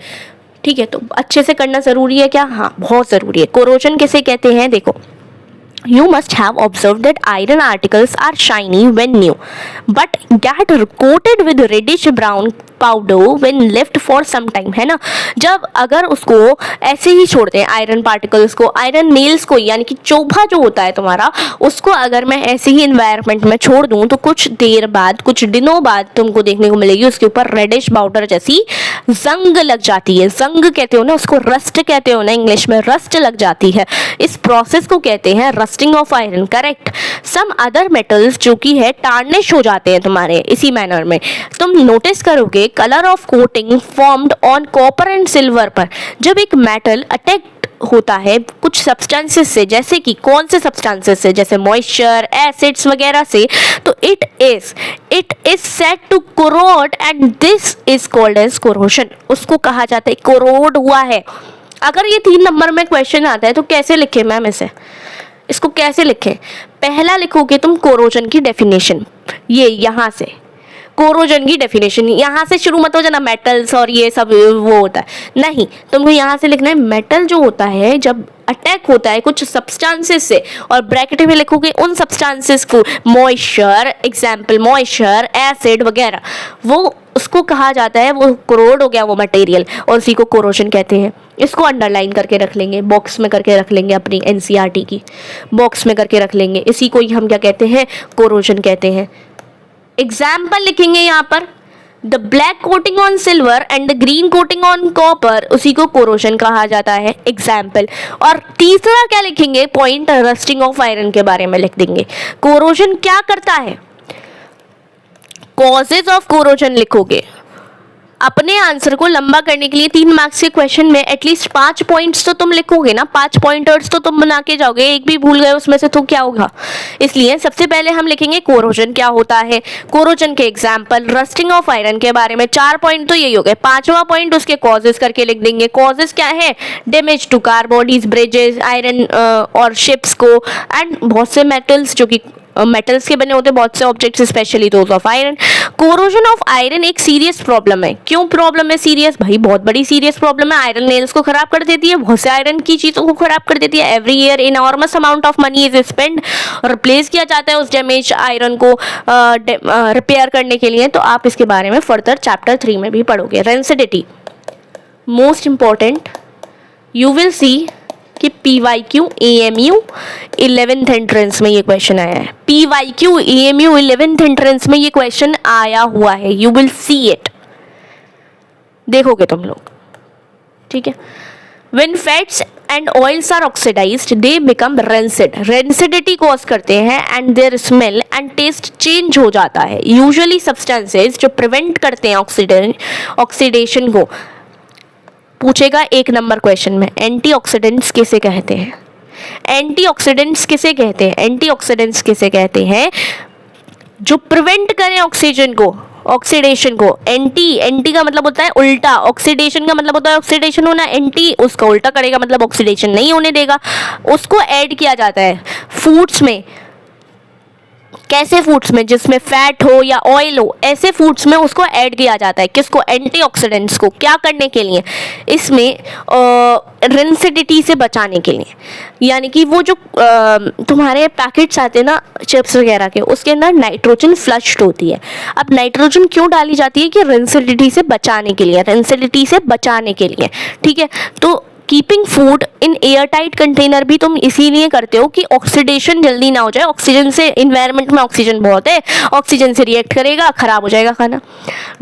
Speaker 1: ठीक है। तो अच्छे से करना ज़रूरी है क्या? हाँ बहुत ज़रूरी है। कोरोजन किसे कहते हैं? देखो, you must have observed that iron articles are shiny when new but get coated with reddish brown powder when left for some time, है ना। जब अगर उसको ऐसे ही छोड़ते हैं आयरन पार्टिकल्स को, आयरन नेल्स को, यानी कि चोभा जो होता है तुम्हारा, उसको अगर मैं ऐसे ही इन्वायरमेंट में छोड़ दूं तो कुछ देर बाद, कुछ दिनों बाद तुमको देखने को मिलेगी उसके ऊपर रेडिश पाउडर जैसी जंग लग जाती है। जंग कहते हो ना उसको, रस्ट कहते हो ना इंग्लिश में, रस्ट लग जाती है। इस प्रोसेस को कहते हैं rusting of iron, correct. Some other metals जो कि है टार्निश हो जाते हैं तुम्हारे इसी मैनर में। तुम नोटिस करोगे colour of coating formed on copper and silver पर, जब एक मेटल अटैक होता है कुछ सब्सटेंसेस से, जैसे कि कौन से सब्सटेंसेस से, जैसे मॉइस्चर, एसिड्स वगैरह से, तो it is said to corrode and this is called as corrosion. उसको कहा जाता है कोरोड हुआ है। अगर ये 3 नंबर में क्वेश्चन आता है तो कैसे लिखे मैम इसे, इसको कैसे लिखें? पहला लिखोगे तुम कोरोजन की डेफिनेशन, ये यहाँ से कोरोजन की डेफिनेशन, यहाँ से शुरू मत हो जाना मेटल्स और ये सब वो होता है, नहीं, तुमको यहाँ से लिखना है मेटल जो होता है जब अटैक होता है कुछ सब्सटेंसेस से, और ब्रैकेट में लिखोगे उन सब्सटेंसेस को, मॉइस्चर, एग्जाम्पल मॉइस्चर, एसिड वगैरह, वो उसको कहा जाता है, वो कोरोड हो गया वो मटेरियल, और उसी को कोरोजन कहते हैं। इसको अंडरलाइन करके रख लेंगे, बॉक्स में करके रख लेंगे, अपनी एनसीईआरटी की बॉक्स में करके रख लेंगे, इसी को ही हम क्या कहते हैं, कोरोजन कहते हैं। एग्जाम्पल लिखेंगे यहाँ पर, the black coating on silver and the green coating on copper, उसी को कोरोजन कहा जाता है, एग्जाम्पल। और तीसरा क्या लिखेंगे, पॉइंट रस्टिंग ऑफ आयरन के बारे में लिख देंगे। कोरोजन क्या करता है, कॉजेज ऑफ कोरोजन लिखोगे। अपने आंसर को लंबा करने के लिए 3 मार्क्स के क्वेश्चन में एटलीस्ट 5 पॉइंट्स तो तुम लिखोगे ना, 5 पॉइंटर्स तो तुम बना के जाओगे, एक भी भूल गए उसमें से तो क्या होगा। इसलिए सबसे पहले हम लिखेंगे कोरोजन क्या होता है, कोरोजन के एग्जाम्पल, रस्टिंग ऑफ आयरन के बारे में 4 पॉइंट तो यही हो गए। 5वां पॉइंट उसके कॉजेज करके लिख देंगे। कॉजेज क्या है, damage to car bodies, bridges, iron और शिप्स को, एंड बहुत से मेटल्स जो कि मेटल्स के बने होते हैं, बहुत से objects specially those of iron. Corrosion of iron एक सीरियस प्रॉब्लम है। क्यों प्रॉब्लम है सीरियस? भाई बहुत बड़ी सीरियस प्रॉब्लम है। आयरन नेल्स को खराब कर देती है, बहुत से आयरन की चीज़ों को खराब कर देती है। Every year enormous amount of money is spend, replace किया जाता है उस डैमेज आयरन को रिपेयर करने के लिए। तो आप इसके बारे में फर्दर चैप्टर 3 में भी पढ़ोगे। Rancidity most important, you will see कि PYQ AMU 11th एंट्रेंस में ये क्वेश्चन आया है। PYQ AMU 11th एंट्रेंस में ये क्वेश्चन आया हुआ है, यू विल सी इट, देखोगे तुम लोग, ठीक है। When fats and oils are oxidized, they become rancid. Rancidity cause करते हैं and their smell and taste change हो जाता है। Usually substances जो prevent करते हैं oxidation को, पूछेगा 1 नंबर क्वेश्चन में, एंटीऑक्सीडेंट्स किसे कहते हैं? एंटीऑक्सीडेंट्स किसे कहते हैं? एंटीऑक्सीडेंट्स किसे कहते हैं? जो प्रिवेंट करें ऑक्सीजन को, ऑक्सीडेशन को। एंटी का मतलब होता है उल्टा, ऑक्सीडेशन का मतलब होता है ऑक्सीडेशन होना, एंटी उसका उल्टा करेगा मतलब ऑक्सीडेशन नहीं होने देगा। उसको ऐड किया जाता है फूड्स में। कैसे फूड्स में? जिसमें फैट हो या ऑयल हो, ऐसे फूड्स में उसको ऐड किया जाता है। किसको? एंटीऑक्सीडेंट्स को। क्या करने के लिए? इसमें रेंसिडिटी से बचाने के लिए। यानी कि वो जो तुम्हारे पैकेट्स आते हैं ना चिप्स वगैरह के, उसके अंदर नाइट्रोजन फ्लश्ड होती है। अब नाइट्रोजन क्यों डाली जाती है? कि रेंसिडिटी से बचाने के लिए, रेंसिडिटी से बचाने के लिए, ठीक है। तो keeping food in air tight container भी तुम इसीलिए करते हो कि ऑक्सीडेशन जल्दी ना हो जाए। ऑक्सीजन से, इन्वायरमेंट में ऑक्सीजन बहुत है, ऑक्सीजन से रिएक्ट करेगा, खराब हो जाएगा खाना।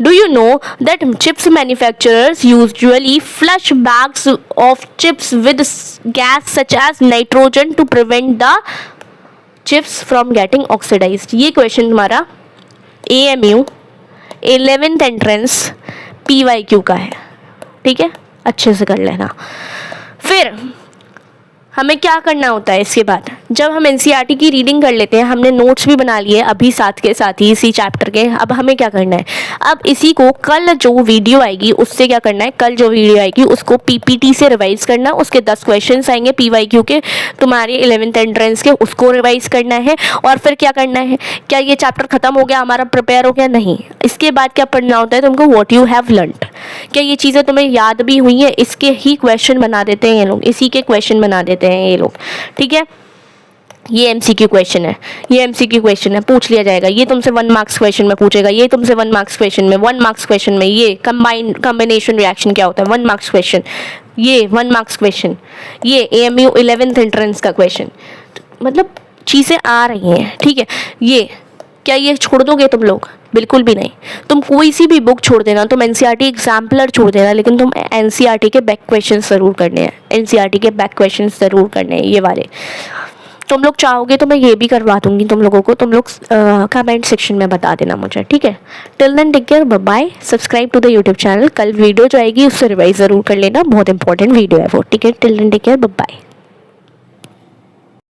Speaker 1: Do you know that chips manufacturers usually flush bags of chips with gas such as nitrogen to prevent the chips from getting oxidised. ये क्वेश्चन तुम्हारा AMU 11th एंट्रेंस PYQ का है, ठीक है, अच्छे से कर लेना। फिर हमें क्या करना होता है इसके बाद, जब हम NCERT की रीडिंग कर लेते हैं, हमने नोट्स भी बना लिए अभी साथ के साथ ही इसी चैप्टर के, अब हमें क्या करना है, अब इसी को कल जो वीडियो आएगी उससे क्या करना है, कल जो वीडियो आएगी उसको PPT से रिवाइज करना, उसके 10 क्वेश्चंस आएंगे PYQ के तुम्हारे 11th एंट्रेंस के, उसको रिवाइज करना है। और फिर क्या करना है, क्या ये चैप्टर खत्म हो गया हमारा, प्रिपेयर हो गया, नहीं, इसके बाद क्या पढ़ना होता है तुमको, व्हाट यू हैव लर्नड, क्या ये चीज़ें तुम्हें याद भी हुई है, इसके ही क्वेश्चन बना देते हैं ये लोग, इसी के क्वेश्चन बना देते हैं ये लोग, ठीक है। ये MCQ क्वेश्चन है, ये MCQ क्वेश्चन है, पूछ लिया जाएगा, ये तुमसे 1 मार्क्स क्वेश्चन में पूछेगा, ये तुमसे 1 मार्क्स क्वेश्चन में, 1 मार्क्स क्वेश्चन में ये कॉम्बिनेशन रिएक्शन क्या होता है, 1 मार्क्स क्वेश्चन, ये 1 मार्क्स क्वेश्चन, ये AMU 11th एंट्रेंस का क्वेश्चन, मतलब चीज़ें आ रही हैं, ठीक है। ये क्या ये छोड़ दोगे तुम लोग, बिल्कुल भी नहीं। तुम कोई सी भी बुक छोड़ देना, तुम NCERT एग्जाम्पलर छोड़ देना, लेकिन तुम NCERT के बैक क्वेश्चन ज़रूर करने हैं, NCERT के बैक क्वेश्चन ज़रूर करने हैं ये वाले। तुम लोग चाहोगे तो मैं ये भी करवा दूंगी तुम लोगों को, तुम लोग कमेंट सेक्शन में बता देना मुझे, ठीक है। Till then take care, bye, subscribe to the YouTube channel. कल वीडियो जो आएगी उससे रिवाइज ज़रूर कर लेना, बहुत इंपॉर्टेंट वीडियो है वो, ठीक है। Till then take care, bye.